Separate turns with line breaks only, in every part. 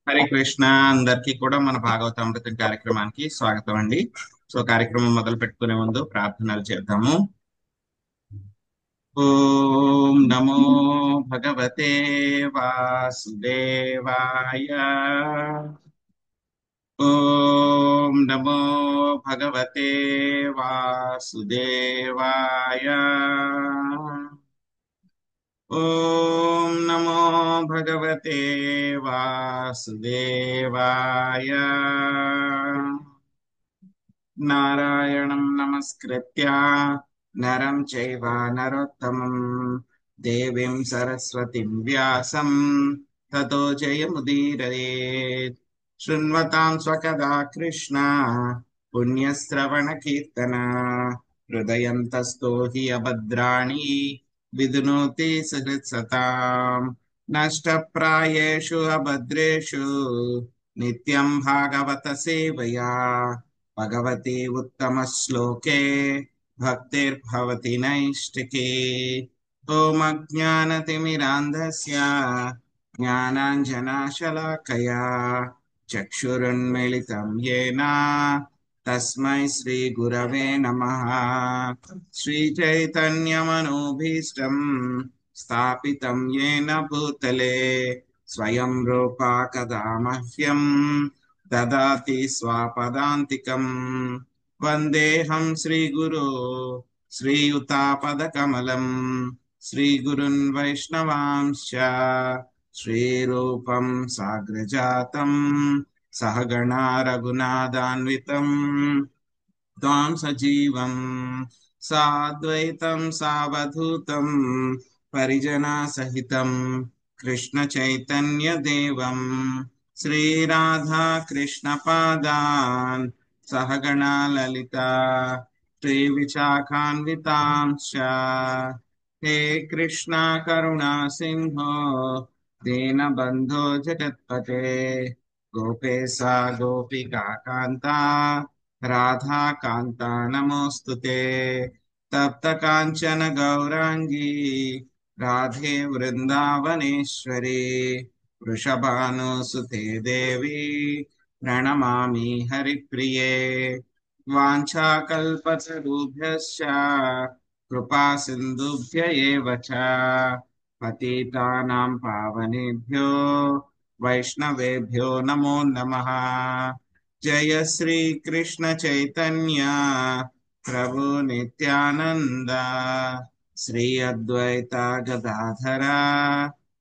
హరే కృష్ణ. అందరికీ కూడా మన భాగవతామృతం కార్యక్రమానికి స్వాగతం అండి. సో కార్యక్రమం మొదలు పెట్టుకునే ముందు ప్రార్థనలు చేద్దాము. ఓం నమో భగవతే వాసుదేవాయ. ఓం నమో భగవతే వాసుదేవాయ. ఓం నమో భగవతే వాసుదేవాయ. నారాయణం నమస్కృత్య నరం చైవ నరోత్తమం దేవీం సరస్వతిం వ్యాసం తతో జయముదీరయేత్. శృణ్వతాం స్వకథా కృష్ణ పుణ్యశ్రవణ కీర్తన హృదయం తస్థో హి అభద్రాణి విధునోతి సహృత్సతాం. నష్టప్రాయేషు అభద్రేషు నిత్యం భాగవత సేవయా భగవతి ఉత్తమ శ్లోకే భక్తిర్భవతి నైష్టికీ. ఓం అజ్ఞానతిమిరాంధస్య జ్ఞానాంజనాశలాకయా చక్షురున్మిళితం యేన తస్మై శ్రీ గురవే నమః. శ్రీ చైతన్యమనోభీష్టం స్థాపితం యేన భూతలే స్వయం రూపా కదా మహ్యం దదాతి స్వపదాంతికం. వందేహం శ్రీగురో శ్రీయుతాపదకమలం శ్రీగురున్ వైష్ణవాంశ్చ శ్రీరూపం సాగ్రజాతం సహగణా రఘునాథాన్వితం త్వాం సజీవం సాద్వైతం సావధూతం పరిజనా సహితం కృష్ణ చైతన్య దేవం శ్రీరాధా కృష్ణ పాదాన్ సహగణా లలిత శ్రీ విశాఖాన్వితాంశ. హే కృష్ణ కరుణా సింహో దీనబంధో జగత్పతే గోపేశా గోపికా కాంతా రాధా కాంతా నమోస్తుతే. తప్త కాంచన గౌరాంగీ రాధే వృందావనేశ్వరి వృషభానుసుతే దేవి ప్రణమామి హరిప్రియే. వాంఛాకల్పతరుభ్యశ్చ కృపా సింధుభ్య ఏవ చ పతితానాం పావనేభ్యో వైష్ణవేభ్యో నమో నమః. జయ శ్రీ కృష్ణ చైతన్య ప్రభు నిత్యానంద శ్రీ అద్వైత గదాధర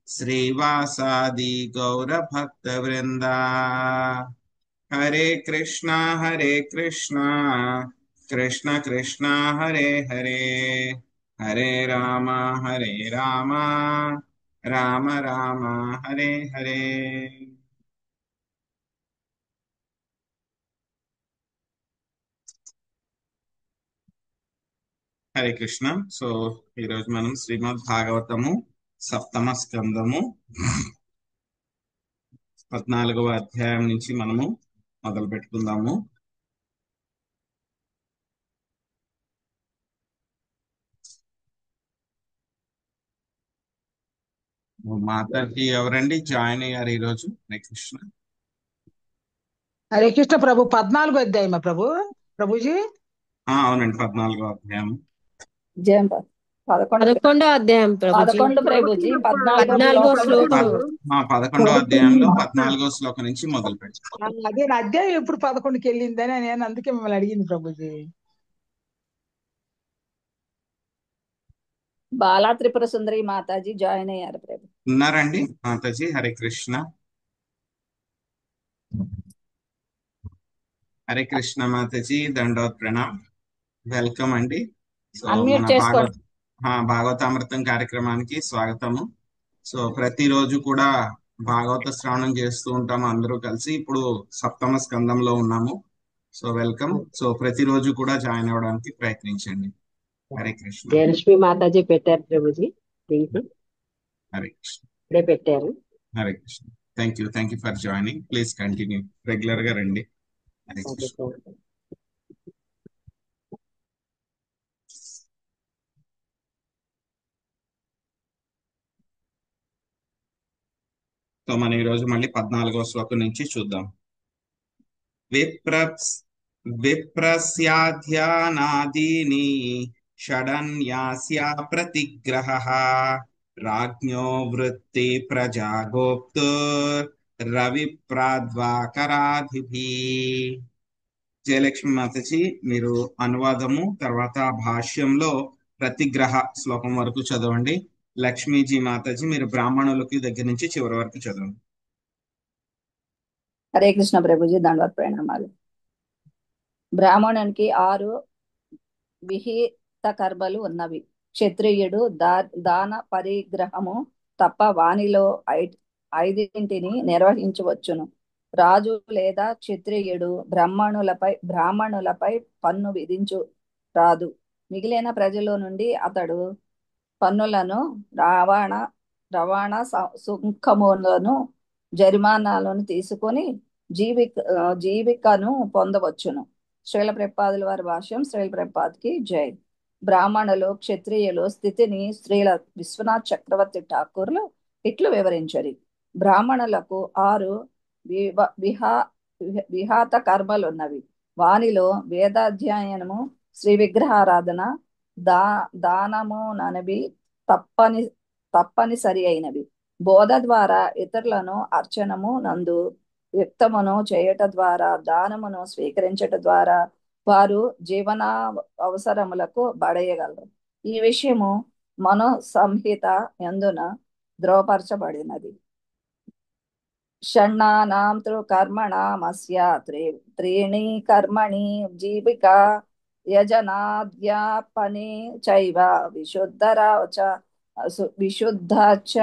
శ్రీవాసాది గౌర భక్త వృంద. హరే కృష్ణ కృష్ణ కృష్ణ హరే హరే హరే రామ రామ రామ హరే హరే. హరే కృష్ణ. సో ఈరోజు మనం శ్రీమద్ భాగవతము సప్తమ స్కందము 14వ అధ్యాయం నుంచి మనము మొదలు పెట్టుకుందాము. మాతాజీ ఎవరండి జాయిన్ అయ్యారు ఈరోజు? హరే కృష్ణ.
హరే కృష్ణ ప్రభు. 14 అధ్యాయమా ప్రభు? ప్రభుజీ
అవునండి, 14వ అధ్యాయం.
జయం 11వ అధ్యాయం ప్రభుజీ.
11 ప్రభుజీ
14వ శ్లోకం.
11వ అధ్యాయంలో 14వ శ్లోకం నుంచి మొదలు పెడతాం.
అదే నా అధ్యాయం ఎప్పుడు 11కి వెళ్ళిందని నేను అందుకే మిమ్మల్ని అడిగింది ప్రభుజీ.
బాలా త్రిపుర సుందరి మాతాజీ జాయిన్ అయ్యారు ప్రభు.
ఉన్నారండి మాతాజీ? హరే కృష్ణ. హరే కృష్ణ మాతాజీ, దండోత్ ప్రణామ్, వెల్కమ్ అండి. సో
అన్మ్యూట్
మన
చేసుకోండి.
భాగవతామృతం కార్యక్రమానికి స్వాగతము. సో ప్రతిరోజు కూడా భాగవత శ్రవణం చేస్తూ ఉంటాము అందరూ కలిసి. ఇప్పుడు సప్తమ స్కందంలో ఉన్నాము. So welcome. సో ప్రతిరోజు కూడా జాయిన్ అవ్వడానికి ప్రయత్నించండి. హరే కృష్ణ.
జయలక్ష్మి మాతాజీ పెట్టారు ప్రభుజీ.
హరే కృష్ణ.
ఇప్పుడే పెట్టారు.
Hare Krishna. Thank you for joining. Please continue, regular గా రండి. హరే కృష్ణ. సో మనం ఈరోజు మళ్ళీ 14వ శ్లోకం నుంచి చూద్దాం. విప్రస్యాధ్యానాదీని షడన్యాస్య ప్రతిగ్రహః రాజ్ఞో వృత్తి ప్రజాగోప్తుర్ రవిప్రాద్వాకరాధిభిః. జయలక్ష్మి మాతజీ మీరు అనువాదము తర్వాత భాష్యంలో ప్రతిగ్రహ శ్లోకం వరకు చదవండి. లక్ష్మీజీ మాతాజీ మీరు బ్రాహ్మణులకి దగ్గర నుంచి చివరి వరకు చదవండి.
హరే కృష్ణ ప్రభుజీ, దండవత్ ప్రణామాలు. బ్రాహ్మణునికి 6 విహిత కర్మలు ఉన్నవి. క్షత్రియుడు దాన పరిగ్రహము తప్ప వానిలో 5 నిర్వహించవచ్చును. రాజు లేదా క్షత్రియుడు బ్రాహ్మణులపై పన్ను విధించు రాదు. మిగిలిన ప్రజల నుండి అతడు పన్నులను, రవాణా సుంకములను, జరిమానాలను తీసుకొని జీవికను పొందవచ్చును. శ్రీల ప్రభుపాదుల వారి భాష్యం. శ్రీల ప్రభుపాద్కి జై. బ్రాహ్మణులు క్షత్రియులు స్థితిని శ్రీల విశ్వనాథ్ చక్రవర్తి ఠాకూర్లు ఇట్లు వివరించరి. బ్రాహ్మణులకు 6 విహాత కర్మలున్నవి. వానిలో వేదాధ్యయనము, శ్రీ విగ్రహారాధన, దానమునవి తప్పనిసరి అయినవి. బోధ ద్వారా ఇతరులను అర్చనము నందు వ్యక్తమును చేయట ద్వారా, దానమును స్వీకరించట ద్వారా వారు జీవన అవసరములకు బడయగలరు. ఈ విషయము మనో సంహిత యందున ధ్రువపరచబడినది. షణ్ణానాం కర్మణామస్య త్రీణి కర్మణి జీవిక యజనాద్యాపనే చైవ విశుద్ధ చ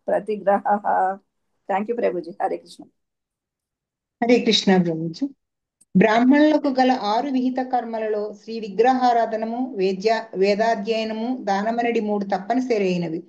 ప్రతిగ్రహ. Thank you Prabhuji. హరే కృష్ణ.
హరే కృష్ణ ప్రభుజీ. బ్రాహ్మణులకు గల 6 విహిత కర్మలలో శ్రీ విగ్రహారాధనము, వేదాధ్యయనము, దానమనడి 3 తప్పనిసరి అయినవి.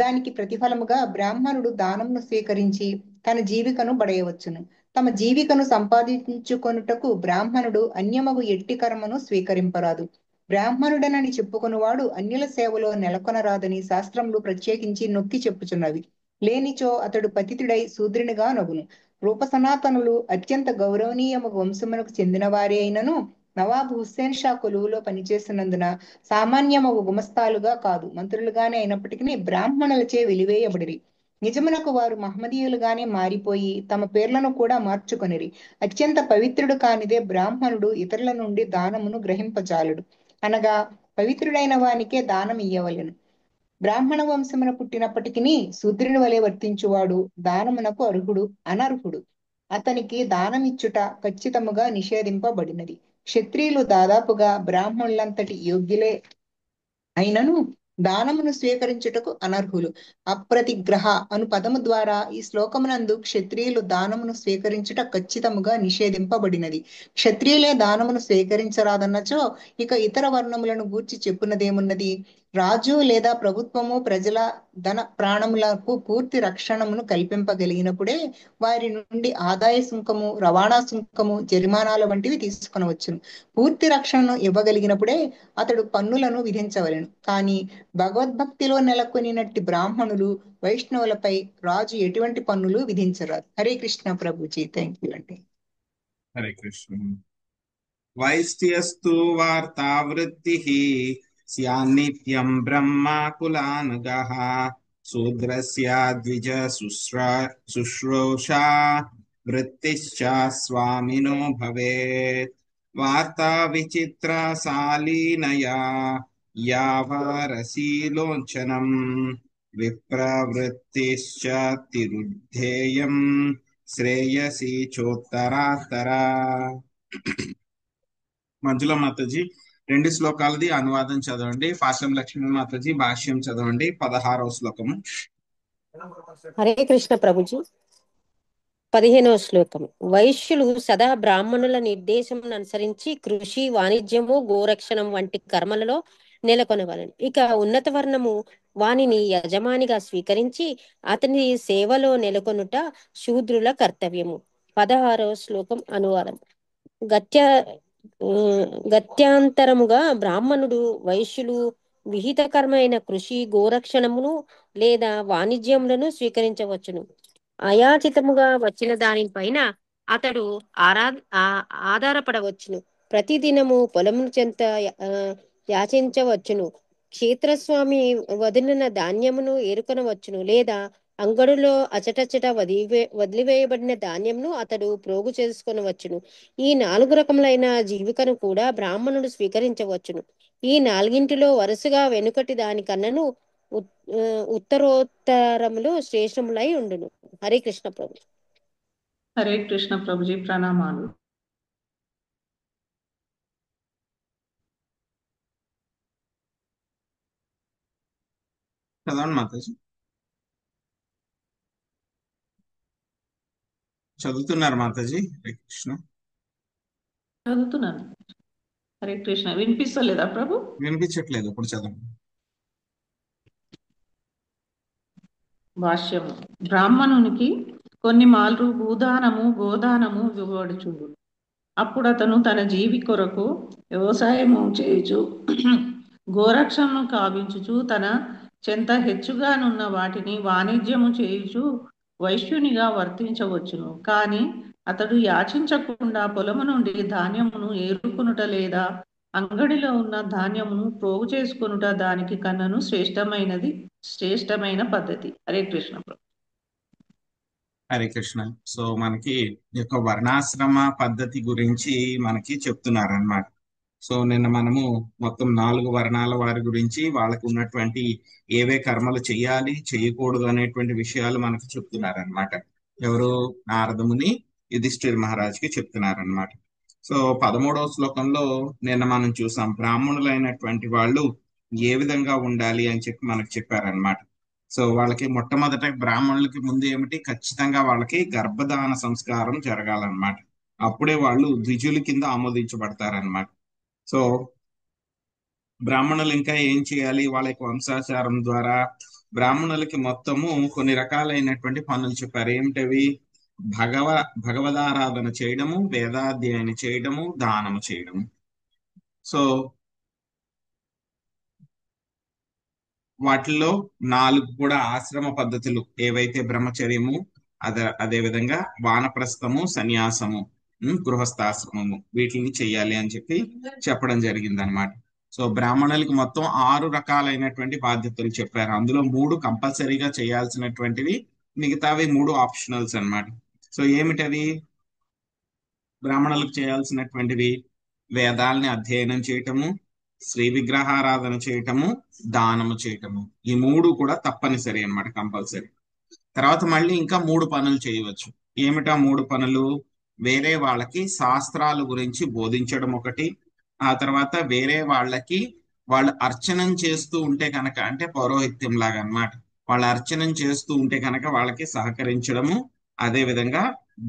దానికి ప్రతిఫలముగా బ్రాహ్మణుడు దానమును స్వీకరించి తన జీవికను బడయవచ్చును. తమ జీవికను సంపాదించుకొనుటకు బ్రాహ్మణుడు అన్యమగు ఎట్టి కర్మను స్వీకరింపరాదు. బ్రాహ్మణుడనని చెప్పుకొనువాడు అన్యుల సేవలో నెలకొనరాదని శాస్త్రములు ప్రత్యేకించి నొక్కి చెప్పుచున్నవి. లేనిచో అతడు పతితుడై శూద్రునిగా నగును. రూప సనాతనులు అత్యంత గౌరవనీయమగు వంశమునకు చెందిన వారే అయినను నవాబు హుస్సేన్ షా కొలువులో పనిచేస్తున్నందున సామాన్యమగు గుమస్తాలుగా కాదు, మంత్రులుగానే అయినప్పటికీ బ్రాహ్మణులచే వెలివేయబడిరి. నిజమునకు వారు మహమ్మదీయులుగానే మారిపోయి తమ పేర్లను కూడా మార్చుకొనిరి. అత్యంత పవిత్రుడు కానిదే బ్రాహ్మణుడు ఇతరుల నుండి దానమును గ్రహింపజాలడు. అనగా పవిత్రుడైన వానికే దానం ఇయ్యవలెను. బ్రాహ్మణ వంశమున పుట్టినప్పటికీ శూద్రుని వలె వర్తించువాడు దానమునకు అనర్హుడు. అతనికి దానమిచ్చుట ఖచ్చితముగా నిషేధింపబడినది. క్షత్రియులు దాదాపుగా బ్రాహ్మణులంతటి యోగ్యులే అయినను దానమును స్వీకరించుటకు అనర్హులు. అప్రతిగ్రహ అను పదము ద్వారా ఈ శ్లోకమునందు క్షత్రియులు దానమును స్వీకరించుట ఖచ్చితముగా నిషేధింపబడినది. క్షత్రియులే దానమును స్వీకరించరాదన్నచో ఇక ఇతర వర్ణములను గూర్చి చెప్పున్నదేమున్నది? రాజు లేదా ప్రభుత్వము ప్రజల ధన ప్రాణములకు పూర్తి రక్షణమును కల్పింపగలిగినప్పుడే వారి నుండి ఆదాయ సుంకము, రవాణా సుంకము, జరిమానాల వంటివి తీసుకొనవచ్చును. పూర్తి రక్షణను ఇవ్వగలిగినప్పుడే అతడు పన్నులను విధించవలెను. కానీ భగవద్భక్తిలో నెలకొనినట్టి బ్రాహ్మణులు, వైష్ణవులపై రాజు ఎటువంటి పన్నులు విధించరాదు. హరే కృష్ణ ప్రభుజీ. థ్యాంక్ యూ అండి.
హరే కృష్ణ. వైశ్యస్తు వార్తావృత్తిః స్యాన్నిత్యం బ్రహ్మకులానగః శూద్రస్య ద్విజ శుశ్రూషా వృత్తిశ్చ స్వామినో భవేత్. వార్తా విచిత్రశాలీనయా యావారసీలోచనం విప్రవృత్తిశ్చ తిరుద్ధేయం శ్రేయసి చోత్తరాత్తరా. మంజుల మాతాజీ 2 శ్లోకాలది అనువాదం చదవండి. పాశం లక్ష్మీ మాతాజీ భాష్యం చదవండి. 16వ శ్లోకము.
హరే కృష్ణ ప్రభుజీ. 15వ శ్లోకం. వైశ్యులు సదా బ్రాహ్మణుల నిర్దేశం అనుసరించి కృషి, వాణిజ్యము, గోరక్షణం వంటి కర్మలలో నెలకొనవలను. ఇక ఉన్నత వర్ణము వానిని యజమానిగా స్వీకరించి అతని సేవలో నెలకొనుట శూద్రుల కర్తవ్యము. 16వ శ్లోకం అనువాదం. గత్యాంతరముగా బ్రాహ్మణుడు, వైశ్యులు విహితకరమైన కృషి, గోరక్షణమును లేదా వాణిజ్యములను స్వీకరించవచ్చును. అయాచితముగా వచ్చిన దానిపైన అతడు ఆధారపడవచ్చును. ప్రతిదినము పొలమును చెంత యాచించవచ్చును. క్షేత్రస్వామి వదిలిన ధాన్యమును ఏరుకొనవచ్చును, లేదా అంగడులో అచటచట వదిలివేయబడిన ధాన్యమును అతడు ప్రోగు చేసుకొనవచ్చును. ఈ 4 రకములైన జీవికను కూడా బ్రాహ్మణుడు స్వీకరించవచ్చును. ఈ నాలుగింటిలో వరుసగా వెనుకటి దానికన్నను ఉత్తరోత్తరములు శ్రేష్టములై ఉండును. హరే కృష్ణ ప్రభు.
హరే కృష్ణ ప్రభుజీ, ప్రణామాలు.
చదవండి మాతాజీ. చదువుతున్నారు మాతాజీ? హరే కృష్ణ.
చదువుతున్నాను. హరే కృష్ణ. వినిపిస్తలేదా ప్రభు?
వినిపించట్లేదు, ఇప్పుడు చదవండి.
భాష్యము. బ్రాహ్మణునికి కొన్ని మాల్రు భూదానము గోదానము ఇవ్వబడుచుండు. అప్పుడు అతను తన జీవి కొరకు వ్యవసాయము చేయుచు గోరక్షను కావించుచు తన చెంత హెచ్చుగానున్న వాటిని వాణిజ్యము చేయుచు వైశ్యునిగా వర్తించవచ్చును. కానీ అతడు యాచించకుండా పొలము నుండి ధాన్యమును ఏరుకొనుట లేదా అంగడిలో ఉన్న ధాన్యమును ప్రోగు చేసుకొనుట దానికి కన్నను శ్రేష్టమైన పద్ధతి. హరే కృష్ణ ప్రభు.
హరే కృష్ణ. సో మనకి ఈ యొక్క వర్ణాశ్రమ పద్ధతి గురించి మనకి చెప్తున్నారు అన్నమాట. సో నిన్న మనము మొత్తం 4 వర్ణాల వారి గురించి, వాళ్ళకు ఉన్నటువంటి ఏవే కర్మలు చేయాలి చేయకూడదు అనేటువంటి విషయాలు మనకు చెప్తున్నారనమాట. ఎవరు? నారదముని యుధిష్ఠిర్ మహారాజ్కి చెప్తున్నారనమాట. సో 13వ శ్లోకంలో నిన్న మనం చూసాం, బ్రాహ్మణులైనటువంటి వాళ్ళు ఏ విధంగా ఉండాలి అని చెప్పి మనకు చెప్పారనమాట. సో వాళ్ళకి మొట్టమొదట బ్రాహ్మణులకి ముందు ఏమిటి, ఖచ్చితంగా వాళ్ళకి గర్భధాన సంస్కారం జరగాలన్నమాట. అప్పుడే వాళ్ళు ద్విజుల కింద ఆమోదించబడతారనమాట. సో బ్రాహ్మణులు ఇంకా ఏం చేయాలి? వాళ్ళ యొక్క వంశాచారం ద్వారా బ్రాహ్మణులకి మొత్తము కొన్ని రకాలైనటువంటి పనులు చెప్పారు. ఏమిటవి? భగవదారాధన చేయడము, వేదాధ్యయనం చేయడము, దానము చేయడము. సో వాటిల్లో 4 కూడా ఆశ్రమ పద్ధతులు ఏవైతే బ్రహ్మచర్యము, అదే విధంగా వానప్రస్థము, సన్యాసము, గృహస్థాశ్రమము, వీటిని చెయ్యాలి అని చెప్పి చెప్పడం జరిగింది అనమాట. సో బ్రాహ్మణులకి మొత్తం 6 రకాలైనటువంటి బాధ్యతలు చెప్పారు. అందులో 3 కంపల్సరీగా చేయాల్సినటువంటివి, మిగతావి 3 ఆప్షనల్స్ అన్నమాట. సో ఏమిటవి? బ్రాహ్మణులకు చేయాల్సినటువంటివి వేదాలని అధ్యయనం చేయటము, శ్రీ విగ్రహారాధన చేయటము, దానము చేయటము. ఈ 3 కూడా తప్పనిసరి అన్నమాట, కంపల్సరీ. తర్వాత మళ్ళీ ఇంకా 3 పనులు చేయవచ్చు. ఏమిటా 3 పనులు? వేరే వాళ్ళకి శాస్త్రాల గురించి బోధించడం ఒకటి, ఆ తర్వాత వేరే వాళ్ళకి వాళ్ళు అర్చనం చేస్తూ ఉంటే కనుక, అంటే పౌరోహిత్యం లాగా అన్నమాట, వాళ్ళు అర్చనం చేస్తూ ఉంటే కనుక వాళ్ళకి సహకరించడము, అదే విధంగా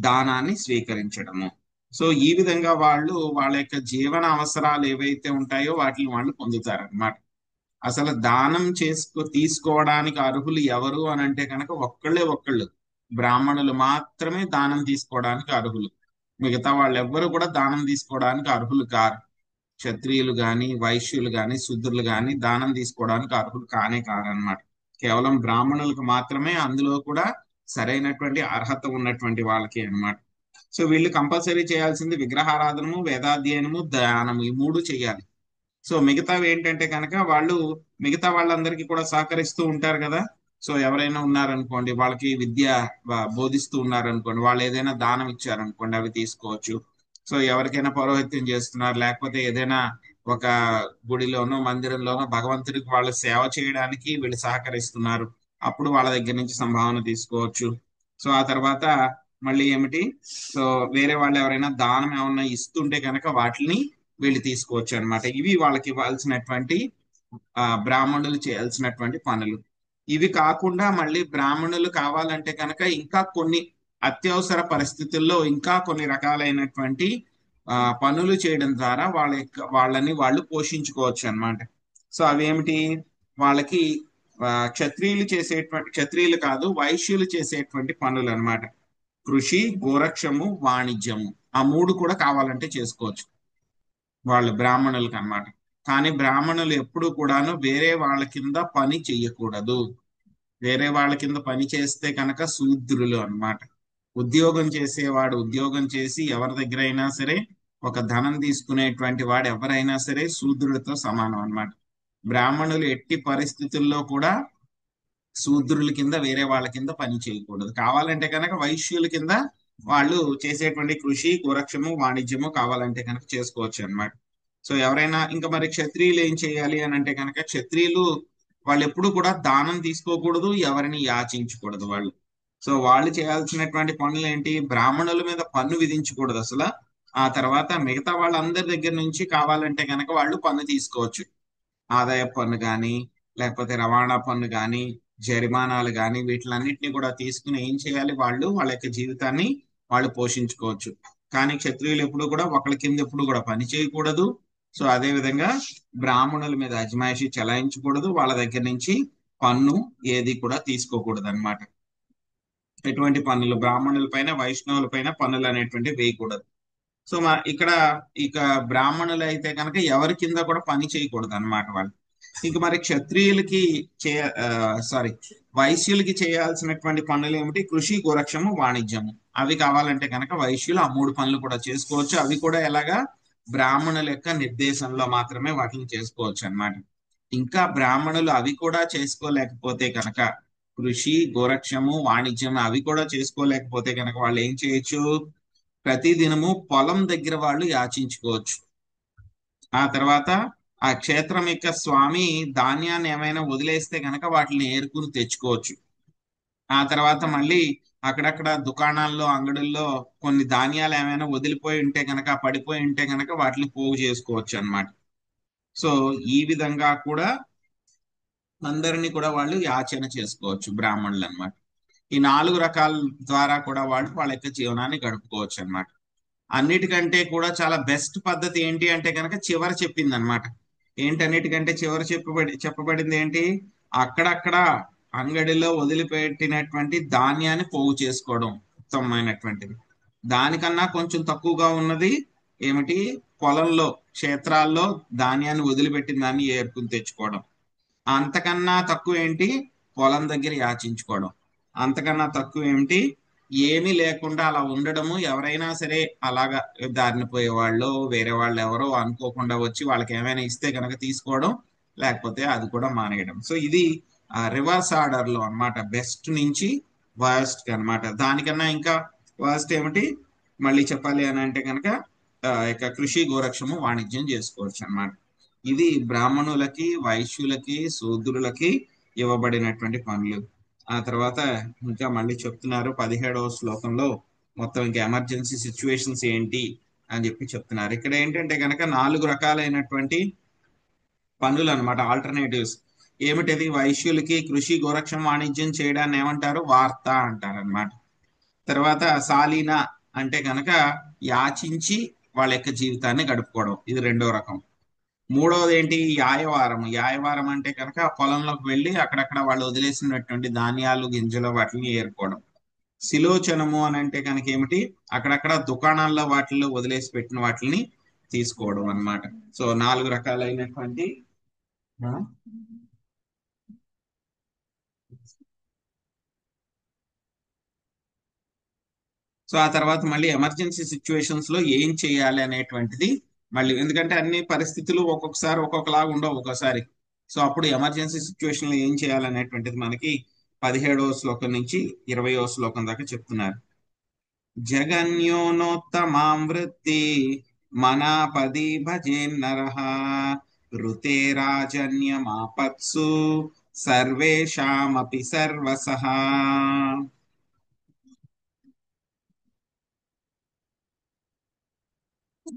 దానాన్ని స్వీకరించడము. సో ఈ విధంగా వాళ్ళు వాళ్ళ యొక్క జీవన అవసరాలు ఏవైతే ఉంటాయో వాటిని వాళ్ళు పొందుతారన్నమాట. అసలు దానం తీసుకోవడానికి అర్హులు ఎవరు అని అంటే కనుక ఒక్కళ్ళు బ్రాహ్మణులు మాత్రమే దానం తీసుకోవడానికి అర్హులు. మిగతా వాళ్ళు ఎవ్వరు కూడా దానం తీసుకోవడానికి అర్హులు కారు. క్షత్రియులు గాని, వైశ్యులు గాని, శూద్రులు గాని దానం తీసుకోవడానికి అర్హులు కారన్నమాట. కేవలం బ్రాహ్మణులకు మాత్రమే, అందులో కూడా సరైనటువంటి అర్హత ఉన్నటువంటి వాళ్ళకి అన్నమాట. సో వీళ్ళు కంపల్సరీ చేయాల్సింది విగ్రహారాధనము, వేదాధ్యయనము, దానము, ఈ 3 చేయాలి. సో మిగతావి ఏంటంటే కనుక వాళ్ళు మిగతా వాళ్ళందరికీ కూడా సహకరిస్తూ ఉంటారు కదా. సో ఎవరైనా ఉన్నారనుకోండి, వాళ్ళకి విద్య బోధిస్తూ ఉన్నారనుకోండి, వాళ్ళు ఏదైనా దానం ఇచ్చారనుకోండి, అవి తీసుకోవచ్చు. సో ఎవరికైనా పౌరోహిత్యం చేస్తున్నారు, లేకపోతే ఏదైనా ఒక గుడిలోనో మందిరంలోనో భగవంతుడికి వాళ్ళు సేవ చేయడానికి వీళ్ళు సహకరిస్తున్నారు, అప్పుడు వాళ్ళ దగ్గర నుంచి సంభావన తీసుకోవచ్చు. సో ఆ తర్వాత మళ్ళీ ఏమిటి? సో వేరే వాళ్ళు ఎవరైనా దానం ఏమన్నా ఇస్తుంటే కనుక వాటిని వీళ్ళు తీసుకోవచ్చు అనమాట. ఇవి వాళ్ళకి ఇవ్వాల్సినటువంటి బ్రాహ్మణులు చేయాల్సినటువంటి పనులు. ఇవి కాకుండా మళ్ళీ బ్రాహ్మణులు కావాలంటే కనుక ఇంకా కొన్ని అత్యవసర పరిస్థితుల్లో ఇంకా కొన్ని రకాలైనటువంటి పనులు చేయడం ద్వారా వాళ్ళని వాళ్ళు పోషించుకోవచ్చు అన్నమాట. సో అవేమిటి? వాళ్ళకి క్షత్రియులు కాదు, వైశ్యులు చేసేటువంటి పనులు అన్నమాట. కృషి, గోరక్షము, వాణిజ్యము, ఆ 3 కూడా కావాలంటే చేసుకోవచ్చు వాళ్ళు బ్రాహ్మణులకు అన్నమాట. కానీ బ్రాహ్మణులు ఎప్పుడు కూడాను వేరే వాళ్ళ కింద పని చెయ్యకూడదు. వేరే వాళ్ళ కింద పని చేస్తే కనుక శూద్రులు అన్నమాట. ఉద్యోగం చేసేవాడు ఉద్యోగం చేసి ఎవరి దగ్గర అయినా సరే ఒక ధనం తీసుకునేటువంటి వాడు ఎవరైనా సరే శూద్రుడితో సమానం అన్నమాట. బ్రాహ్మణులు ఎట్టి పరిస్థితుల్లో కూడా శూద్రుల కింద వేరే వాళ్ళ కింద పని చేయకూడదు. కావాలంటే కనుక వైశ్యుల కింద వాళ్ళు చేసేటువంటి కృషి గోరక్షము వాణిజ్యము కావాలంటే కనుక చేసుకోవచ్చు అన్నమాట. సో ఎవరైనా ఇంకా మరి క్షత్రియులు ఏం చేయాలి అని అంటే కనుక క్షత్రియులు వాళ్ళు ఎప్పుడు కూడా దానం తీసుకోకూడదు, ఎవరిని యాచించకూడదు వాళ్ళు. సో వాళ్ళు చేయాల్సినటువంటి పనులు ఏంటి, బ్రాహ్మణుల మీద పన్ను విధించకూడదు అసలు. ఆ తర్వాత మిగతా వాళ్ళందరి దగ్గర నుంచి కావాలంటే కనుక వాళ్ళు పన్ను తీసుకోవచ్చు. ఆదాయ పన్ను కానీ లేకపోతే రవాణా పన్ను కానీ జరిమానాలు కానీ వీటిలన్నిటిని కూడా తీసుకుని ఏం చేయాలి, వాళ్ళు వాళ్ళ యొక్క జీవితాన్ని వాళ్ళు పోషించుకోవచ్చు. కానీ క్షత్రియులు ఎప్పుడు కూడా ఒకళ్ళ కింద ఎప్పుడు కూడా పని చేయకూడదు. సో అదే విధంగా బ్రాహ్మణుల మీద అజమాయిషి చెలాయించకూడదు, వాళ్ళ దగ్గర నుంచి పన్ను ఏది కూడా తీసుకోకూడదు అన్నమాట. ఎటువంటి పన్నులు బ్రాహ్మణుల పైన వైష్ణవుల పైన పన్నులు అనేటువంటి వేయకూడదు. సో ఇక్కడ ఇక బ్రాహ్మణులు అయితే కనుక ఎవరి కింద కూడా పని చేయకూడదు అన్నమాట వాళ్ళు. ఇంక మరి క్షత్రియులకి వైశ్యులకి చేయాల్సినటువంటి పనులు ఏమిటి, కృషి గోరక్షము వాణిజ్యము. అవి కావాలంటే కనుక వైశ్యులు ఆ 3 పనులు కూడా చేసుకోవచ్చు. అవి కూడా ఎలాగా, బ్రాహ్మణుల యొక్క నిర్దేశంలో మాత్రమే వాటిని చేసుకోవచ్చు అన్నమాట. ఇంకా బ్రాహ్మణులు అవి కూడా చేసుకోలేకపోతే కనుక, కృషి గోరక్షము వాణిజ్యం అవి కూడా చేసుకోలేకపోతే కనుక వాళ్ళు ఏం చేయొచ్చు, ప్రతిదినము పొలం దగ్గర వాళ్ళు యాచించుకోవచ్చు. ఆ తర్వాత ఆ క్షేత్రం యొక్క స్వామి ధాన్యాన్ని ఏమైనా వదిలేస్తే కనుక వాటిని ఏరుకుని తెచ్చుకోవచ్చు. ఆ తర్వాత మళ్ళీ అక్కడక్కడ దుకాణాల్లో అంగడుల్లో కొన్ని ధాన్యాలు ఏమైనా వదిలిపోయి ఉంటే కనుక, పడిపోయి ఉంటే కనుక వాటిని పోగు చేసుకోవచ్చు అన్నమాట. సో ఈ విధంగా కూడా అందరినీ కూడా వాళ్ళు యాచన చేసుకోవచ్చు బ్రాహ్మణులు అన్నమాట. ఈ 4 రకాల ద్వారా కూడా వాళ్ళు వాళ్ళ యొక్క జీవనాన్ని గడుపుకోవచ్చు అన్నమాట. అన్నిటికంటే కూడా చాలా బెస్ట్ పద్ధతి ఏంటి అంటే కనుక చివర చెప్పింది అనమాట. ఏంటన్నిటికంటే చివర చెప్పబడింది ఏంటి, అక్కడక్కడ అంగడిలో వదిలిపెట్టినటువంటి ధాన్యాన్ని పోగు చేసుకోవడం ఉత్తమమైనటువంటిది. దానికన్నా కొంచెం తక్కువగా ఉన్నది ఏమిటి, పొలంలో క్షేత్రాల్లో ధాన్యాన్ని వదిలిపెట్టిన దాన్ని ఏరుకుని తెచ్చుకోవడం. అంతకన్నా తక్కువ ఏంటి, పొలం దగ్గర యాచించుకోవడం. అంతకన్నా తక్కువ ఏమిటి, ఏమీ లేకుండా అలా ఉండడము. ఎవరైనా సరే అలాగా దారిని పోయే వాళ్ళు వేరే వాళ్ళు ఎవరో అనుకోకుండా వచ్చి వాళ్ళకి ఏమైనా ఇస్తే కనుక తీసుకోవడం, లేకపోతే అది కూడా మానేయడం. సో ఇది రివర్స్ ఆర్డర్ లో అన్నమాట, బెస్ట్ నుంచి వర్స్ట్ అన్నమాట. దానికన్నా ఇంకా వర్స్ట్ ఏమిటి మళ్ళీ చెప్పాలి అని అంటే కనుక ఇక కృషి గోరక్షము వాణిజ్యం చేసుకోవచ్చు అన్నమాట. ఇది బ్రాహ్మణులకి వైశ్యులకి శూద్రులకి ఇవ్వబడినటువంటి పనులు. ఆ తర్వాత ఇంకా మళ్ళీ చెప్తున్నారు 17వ శ్లోకంలో మొత్తం ఇంకా ఎమర్జెన్సీ సిచ్యువేషన్స్ ఏంటి అని చెప్పి చెప్తున్నారు. ఇక్కడ ఏంటంటే కనుక 4 రకాలైనటువంటి పనులు అనమాట, ఆల్టర్నేటివ్స్. ఏమిటది, వైశ్యులకి కృషి గోరక్షం వాణిజ్యం చేయడాన్ని ఏమంటారు, వార్త అంటారు అనమాట. తర్వాత సాలీన అంటే కనుక యాచించి వాళ్ళ యొక్క జీవితాన్ని గడుపుకోవడం, ఇది 2వ రకం. 3వది ఏంటి, యాయవారం. యాయవారం అంటే కనుక పొలంలోకి వెళ్ళి అక్కడక్కడ వాళ్ళు వదిలేసినటువంటి ధాన్యాలు గింజలు వాటిని ఏరుకోవడం. శిలోచనము అని అంటే కనుక ఏమిటి, అక్కడక్కడ దుకాణాల్లో వాటిల్లో వదిలేసి పెట్టిన వాటిని తీసుకోవడం అన్నమాట. సో 4 రకాలైనటువంటి సో ఆ తర్వాత మళ్ళీ ఎమర్జెన్సీ సిచ్యువేషన్స్ లో ఏం చేయాలి అనేటువంటిది మళ్ళీ, ఎందుకంటే అన్ని పరిస్థితులు ఒక్కొక్కసారి ఒక్కొక్కలాగా ఉండవు ఒక్కోసారి. సో అప్పుడు ఎమర్జెన్సీ సిచ్యువేషన్ లో ఏం చేయాలనేటువంటిది మనకి 17వ శ్లోకం నుంచి 20వ శ్లోకం దాకా చెప్తున్నారు. జగన్యోనోత్తమాం వృత్తి మనాపది భజేన్నరః ఋతే రాజన్యమాపత్సు సర్వేషామపి సర్వసః.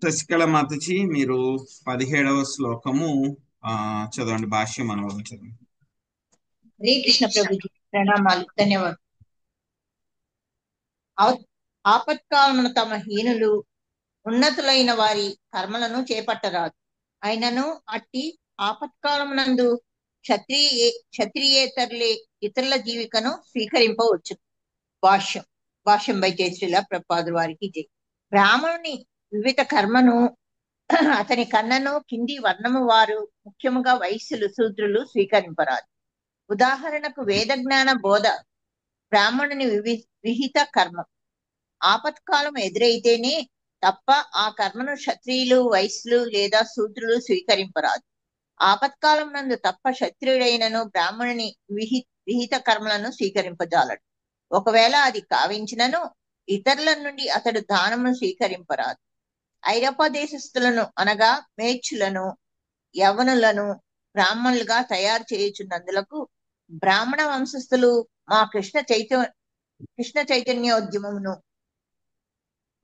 శశికళ మాతజీ మీరు 17వ శ్లోకము చదవండి, భాష్యం అనువాదం చదవండి.
హరే కృష్ణ ప్రభుజీ, ప్రణామాలు, ధన్యవాదాలు. ఆపత్కాలమున తమ హీనులు ఉన్నతులైన వారి కర్మలను చేపట్టరాదు. అయినను అట్టి ఆపత్కాలమునందు క్షత్రియేతరులే ఇతరుల జీవికను స్వీకరింపవచ్చు. భాష్యం బై జయశ్రీల ప్రభుపాదుల వారికి జై. బ్రాహ్మణుని వివిధ కర్మను అతని కన్నను కింది వర్ణము వారు, ముఖ్యముగా వైశ్యులు శూద్రులు స్వీకరింపరాదు. ఉదాహరణకు వేద జ్ఞాన బోధ బ్రాహ్మణుని విహిత కర్మం. ఆపత్కాలం ఎదురైతేనే తప్ప ఆ కర్మను క్షత్రియులు, వైశ్యులు లేదా శూద్రులు స్వీకరింపరాదు. ఆపత్కాలం నందు తప్ప క్షత్రియుడైనను బ్రాహ్మణుని విహిత కర్మలను స్వీకరింపజాలడు. ఒకవేళ అది కావించినను ఇతరుల నుండి అతడు దానమును స్వీకరింపరాదు. ఐరోపా దేశస్థులను అనగా మేచ్చులను, యవనులను బ్రాహ్మణులుగా తయారు చేయుచున్నందులకు బ్రాహ్మణ వంశస్థులు మా కృష్ణ చైతన్యోద్యమమును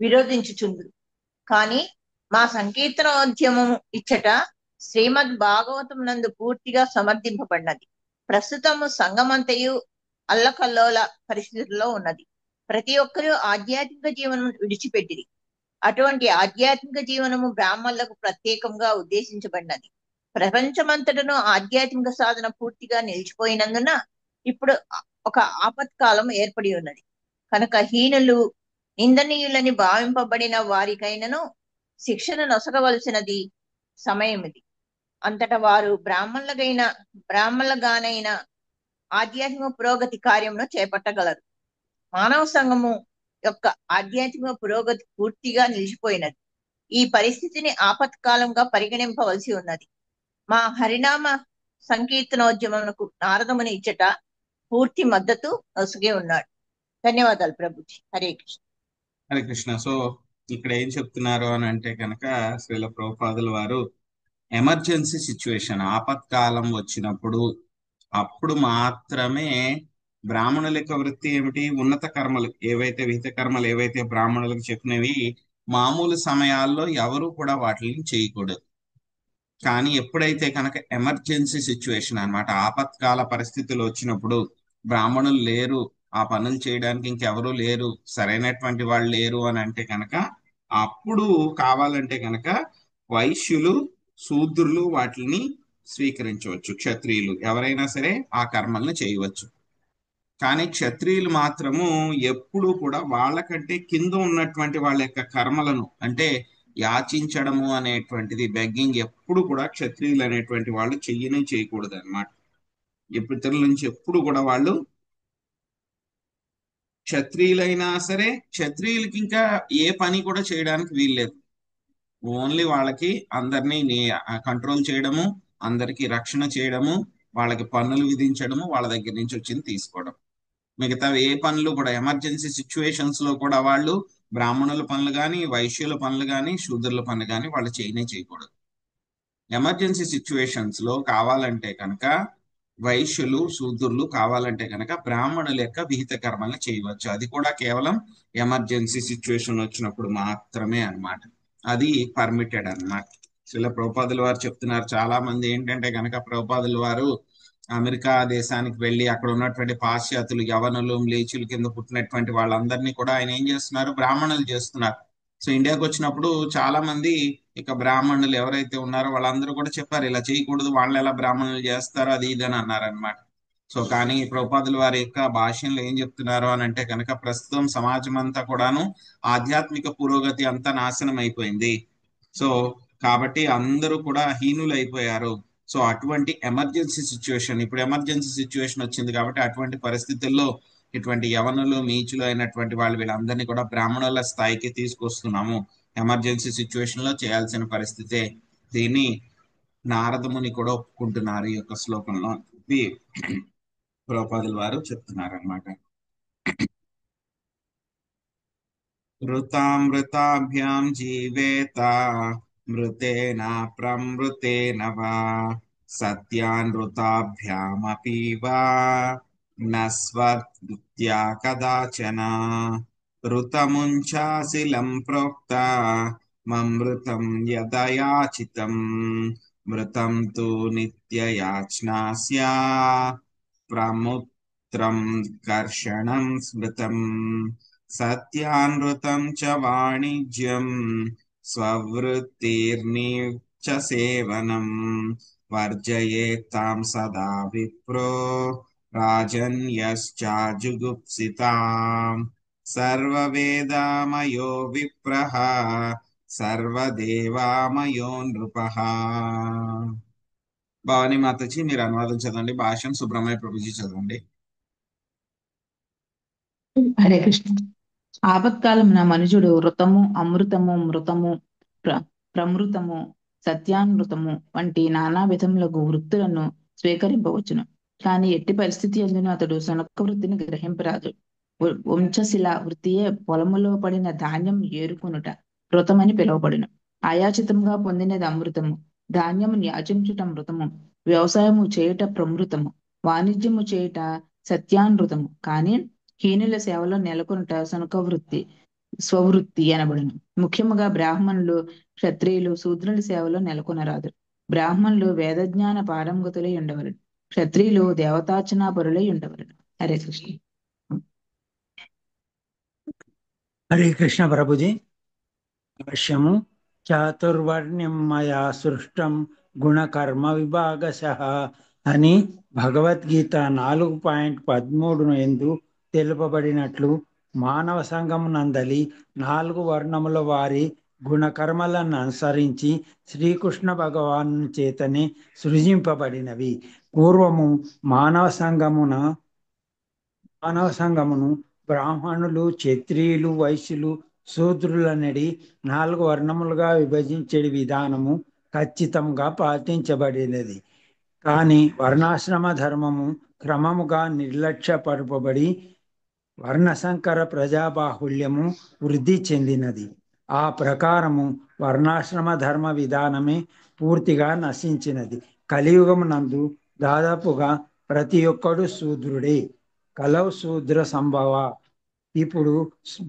విరోధించుచుందురు. కానీ మా సంకీర్తనోద్యమము ఇచ్చట శ్రీమద్ భాగవతం నందు పూర్తిగా సమర్థింపబడినది. ప్రస్తుతము సంగమంతయు అల్లకల్లోల పరిస్థితుల్లో ఉన్నది. ప్రతి ఒక్కరూ ఆధ్యాత్మిక జీవనం విడిచిపెట్టిరి. అటువంటి ఆధ్యాత్మిక జీవనము బ్రాహ్మణులకు ప్రత్యేకంగా ఉద్దేశించబడినది. ప్రపంచమంతటను ఆధ్యాత్మిక సాధన పూర్తిగా నిలిచిపోయినందున ఇప్పుడు ఒక ఆపత్కాలం ఏర్పడి ఉన్నది. కనుక హీనులు, నిందనీయులని భావింపబడిన వారికైనను శిక్షణ నొసగవలసినది సమయం ఇది. అంతటా వారు బ్రాహ్మణులుగానైనా ఆధ్యాత్మిక పురోగతి కార్యమును చేపట్టగలరు. మానవ సంఘము యొక్క ఆధ్యాత్మిక పురోగతి పూర్తిగా నిలిచిపోయినది. ఈ పరిస్థితిని ఆపత్కాలంగా పరిగణింపవలసి ఉన్నది. మా హరినామ సంకీర్తనోద్యమమునకు నారదముని ఇచ్చట పూర్తి మద్దతు నొసగే ఉన్నాడు. ధన్యవాదాలు ప్రభుజీ. హరే కృష్ణ.
హరే కృష్ణ. సో ఇక్కడ ఏం చెప్తున్నారు అని అంటే కనుక శ్రీల ప్రభుపాదుల వారు ఎమర్జెన్సీ సిచ్యువేషన్, ఆపత్కాలం వచ్చినప్పుడు అప్పుడు మాత్రమే బ్రాహ్మణుల యొక్క వృత్తి ఏమిటి, ఉన్నత కర్మలు ఏవైతే విహిత కర్మలు ఏవైతే బ్రాహ్మణులకు చెప్పినవి మామూలు సమయాల్లో ఎవరు కూడా వాటిని చేయకూడదు. కానీ ఎప్పుడైతే కనుక ఎమర్జెన్సీ సిచ్యువేషన్ అన్నమాట, ఆపత్కాల పరిస్థితులు వచ్చినప్పుడు బ్రాహ్మణులు లేరు, ఆ పనులు చేయడానికి ఇంకెవరూ లేరు, సరైనటువంటి వాళ్ళు లేరు అని అంటే కనుక అప్పుడు కావాలంటే కనుక వైశ్యులు, శూద్రులు వాటిని స్వీకరించవచ్చు. క్షత్రియులు ఎవరైనా సరే ఆ కర్మల్ని చేయవచ్చు. కానీ క్షత్రియులు మాత్రము ఎప్పుడూ కూడా వాళ్ళకంటే కింద ఉన్నటువంటి వాళ్ళ యొక్క కర్మలను, అంటే యాచించడము అనేటువంటిది, బెగ్గింగ్, ఎప్పుడు కూడా క్షత్రియులు అనేటువంటి వాళ్ళు చేయకూడదు అనమాట. ఇతరుల నుంచి ఎప్పుడు కూడా వాళ్ళు, క్షత్రియులైనా సరే క్షత్రియులకి ఇంకా ఏ పని కూడా చేయడానికి వీల్లేదు. ఓన్లీ వాళ్ళకి అందరినీ కంట్రోల్ చేయడము, అందరికీ రక్షణ చేయడము, వాళ్ళకి పన్నులు విధించడము, వాళ్ళ దగ్గర నుంచి వచ్చింది తీసుకోవడం. మిగతా ఏ పనులు కూడా ఎమర్జెన్సీ సిచ్యువేషన్స్ లో కూడా వాళ్ళు బ్రాహ్మణుల పనులు కానీ, వైశ్యుల పనులు కానీ, శూద్రుల పనులు కానీ వాళ్ళు చేయకూడదు. ఎమర్జెన్సీ సిచ్యువేషన్స్ లో కావాలంటే కనుక వైశ్యులు, శూద్రులు కావాలంటే కనుక బ్రాహ్మణుల యొక్క విహిత కర్మల్ని చేయవచ్చు. అది కూడా కేవలం ఎమర్జెన్సీ సిచ్యువేషన్ వచ్చినప్పుడు మాత్రమే అన్నమాట. అది పర్మిటెడ్ అన్నమాట. శ్రీల ప్రభుపాదుల వారు చెప్తున్నారు, చాలా మంది ఏంటంటే కనుక ప్రభుపాదుల వారు అమెరికా దేశానికి వెళ్ళి అక్కడ ఉన్నటువంటి పాశ్చాత్యులు, యవనులు, మ్లేచుల కింద పుట్టినటువంటి వాళ్ళందరినీ కూడా ఆయన ఏం చేస్తున్నారు, బ్రాహ్మణులు చేస్తున్నారు. సో ఇండియాకి వచ్చినప్పుడు చాలా మంది ఇక బ్రాహ్మణులు ఎవరైతే ఉన్నారో వాళ్ళందరూ కూడా చెప్పారు, ఇలా చేయకూడదు, వాళ్ళు ఎలా బ్రాహ్మణులు చేస్తారు, అది ఇది అని అన్నారనమాట. సో కానీ ప్రభుపాదుల వారి యొక్క భాషలో ఏం చెప్తున్నారు అని అంటే కనుక ప్రస్తుతం సమాజం అంతా కూడాను ఆధ్యాత్మిక పురోగతి అంతా నాశనం అయిపోయింది. సో కాబట్టి అందరూ కూడా హీనులు అయిపోయారు. సో అటువంటి ఎమర్జెన్సీ సిచ్యువేషన్, ఇప్పుడు ఎమర్జెన్సీ సిచ్యువేషన్ వచ్చింది కాబట్టి అటువంటి పరిస్థితుల్లో ఇటువంటి యవనులు, నీచులు అయినటువంటి వాళ్ళు వీళ్ళందరినీ కూడా బ్రాహ్మణుల స్థాయికి తీసుకొస్తున్నాము. ఎమర్జెన్సీ సిచ్యువేషన్ లో చేయాల్సిన పరిస్థితే. దీన్ని నారదముని కూడా ఒప్పుకుంటున్నారు ఈ యొక్క శ్లోకంలో. ఇది ప్రభుపాదుల వారు చెప్తున్నారు అన్నమాట. మృతామృతాభ్యాం జీవేత మృతేన ప్రమృతేన వా సత్యానృతాభ్యామపి వా నస్వత్యా కదాచన ఋతముంచాశిలం ప్రోక్త మమృతం యదయాచితం మృతం తు నిత్యయాచ్నాస్యా ప్రముత్రం కర్షణం స్మృతం సత్యానృతం చ వాణిజ్యం స్వవృత్తిర్నిచ సేవనం వర్జయేత్తాం సదా విప్రో రాజన్యశ్చాజుగుప్సితాం సర్వవేదామయో విప్రః సర్వదేవామయో నృపః. భవానీ మాతాజీ మీరు అనువాదం చదవండి. భాష్యం సుబ్రహ్మణ్య ప్రభుజీ చదవండి.
హరే కృష్ణ. ఆపత్కాలమున మనుజుడు ఋతము, అమృతము, మృతము, ప్రమృతము, సత్యానృతము వంటి నానా విధములకు వృత్తులను స్వీకరింపవచ్చును. కానీ ఎట్టి పరిస్థితి అందున అతడు శనక వృత్తిని గ్రహింపరాదు. వంశశిల వృత్తియే పొలములో పడిన ధాన్యం ఏరుకొనుట ఋతమని పిలువబడును. ఆయాచితంగా పొందినది అమృతము, ధాన్యము యాచించుట మృతము, వ్యవసాయము చేయుట ప్రమృతము, వాణిజ్యము చేయుట సత్యానృతము. కానీ హీనుల సేవలో నెలకొనుట శనక వృత్తి, స్వవృత్తి అనబడును. ముఖ్యముగా బ్రాహ్మణులు, క్షత్రియులు, శూద్రుల సేవలో నెలకొనరాదు. బ్రాహ్మణులు వేదజ్ఞాన పారంగతులై ఉండవలను, క్షత్రియులు దేవతార్చనాపరులై ఉండవలను. హరే కృష్ణ.
హరే కృష్ణ ప్రభుజీ. అవశ్యము చాతుర్వర్ణ్యం మయా సృష్టం గుణకర్మ విభాగశః అని భగవద్గీత 4.13 ఎందు తెలుపబడినట్లు మానవ సంఘం నందలి 4 వర్ణముల వారి గుణకర్మలను అనుసరించి శ్రీకృష్ణ భగవాను చేతనే సృజింపబడినవి. పూర్వము మానవ సంఘమును బ్రాహ్మణులు, క్షత్రియులు, వైశ్యులు, శూద్రులనడి 4 వర్ణములుగా విభజించే విధానము ఖచ్చితంగా పాటించబడినది. కానీ వర్ణాశ్రమ ధర్మము క్రమముగా నిర్లక్ష్యపరపబడి వర్ణశంకర ప్రజాబాహుళ్యము వృద్ధి చెందినది. ఆ ప్రకారము వర్ణాశ్రమ ధర్మ విధానమే పూర్తిగా నశించినది. కలియుగమునందు దాదాపుగా ప్రతి ఒక్కడు శూద్రుడే. కలవు శూద్ర సంభవ. ఇప్పుడు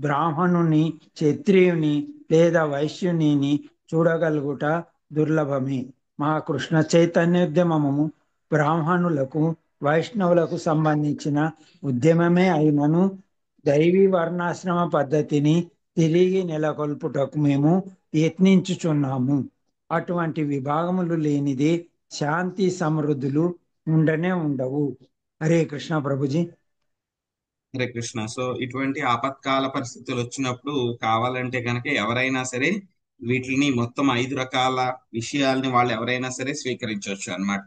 బ్రాహ్మణుని, క్షత్రియుని లేదా వైశ్యుని చూడగలుగుట దుర్లభమే. మా కృష్ణ చైతన్యోద్యమము బ్రాహ్మణులకు, వైష్ణవులకు సంబంధించిన ఉద్యమమే అయినను దైవీ వర్ణాశ్రమ పద్ధతిని తిరిగి నెలకొల్పుటకు మేము యత్నించుచున్నాము. అటువంటి విభాగములు లేనిదే శాంతి సమృద్ధులు ఉండనే ఉండవు. హరే కృష్ణ ప్రభుజీ.
హరే కృష్ణ. సో ఇటువంటి ఆపత్కాల పరిస్థితులు వచ్చినప్పుడు కావాలంటే కనుక ఎవరైనా సరే వీటిని మొత్తం 5 రకాల విషయాల్ని వాళ్ళు ఎవరైనా సరే స్వీకరించవచ్చు అన్నమాట.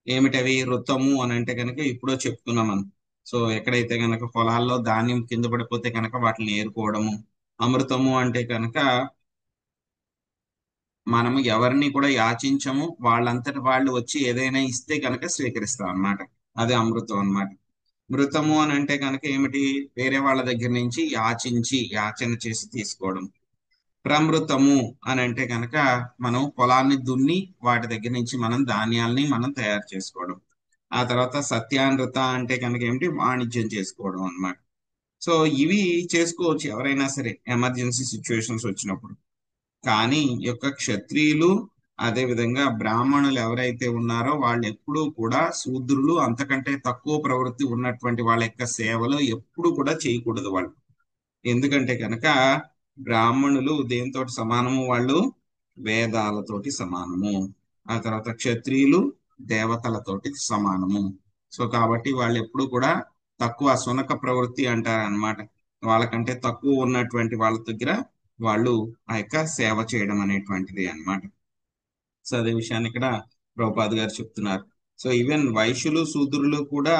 ఏమిటవి? ఋతము అని అంటే కనుక ఇప్పుడో చెప్తున్నాం మనం. సో ఎక్కడైతే కనుక పొలాల్లో ధాన్యం కింద పడిపోతే కనుక వాటిని ఏరుకోవడము. అమృతము అంటే కనుక మనము ఎవరిని కూడా యాచించము, వాళ్ళంతటి వాళ్ళు వచ్చి ఏదైనా ఇస్తే కనుక స్వీకరిస్తాం అన్నమాట. అదే అమృతం అన్నమాట. మృతము అని అంటే కనుక ఏమిటి? వేరే వాళ్ళ దగ్గర నుంచి యాచన చేసి తీసుకోవడం. ప్రమృతము అని అంటే కనుక మనం పొలాన్ని దున్ని వాటి దగ్గర నుంచి మనం ధాన్యాల్ని మనం తయారు చేసుకోవడం. ఆ తర్వాత సత్యానృత అంటే కనుక ఏమిటి? వాణిజ్యం చేసుకోవడం అన్నమాట. సో ఇవి చేసుకోవచ్చు ఎవరైనా సరే ఎమర్జెన్సీ సిచ్యువేషన్స్ వచ్చినప్పుడు. కానీ ఈ యొక్క క్షత్రియులు అదే విధంగా బ్రాహ్మణులు ఎవరైతే ఉన్నారో వాళ్ళు ఎప్పుడూ కూడా శూద్రులు, అంతకంటే తక్కువ ప్రవృత్తి ఉన్నటువంటి వాళ్ళ యొక్క సేవలో ఎప్పుడు కూడా చేయకూడదు వాళ్ళు. ఎందుకంటే కనుక బ్రాహ్మణులు దేంతో సమానము? వాళ్ళు వేదాలతోటి సమానము. ఆ తర్వాత క్షత్రియులు దేవతలతోటి సమానము. సో కాబట్టి వాళ్ళు ఎప్పుడు కూడా తక్కువ శునక ప్రవృత్తి అంటారు అనమాట. వాళ్ళకంటే తక్కువ ఉన్నటువంటి వాళ్ళ దగ్గర వాళ్ళు ఆ యొక్క సేవ చేయడం అనేటువంటిది అన్నమాట. సో అదే విషయాన్ని ఇక్కడ ప్రభుపాద్ గారు చెప్తున్నారు. సో ఈవెన్ వైశ్యులు, శూద్రులు కూడా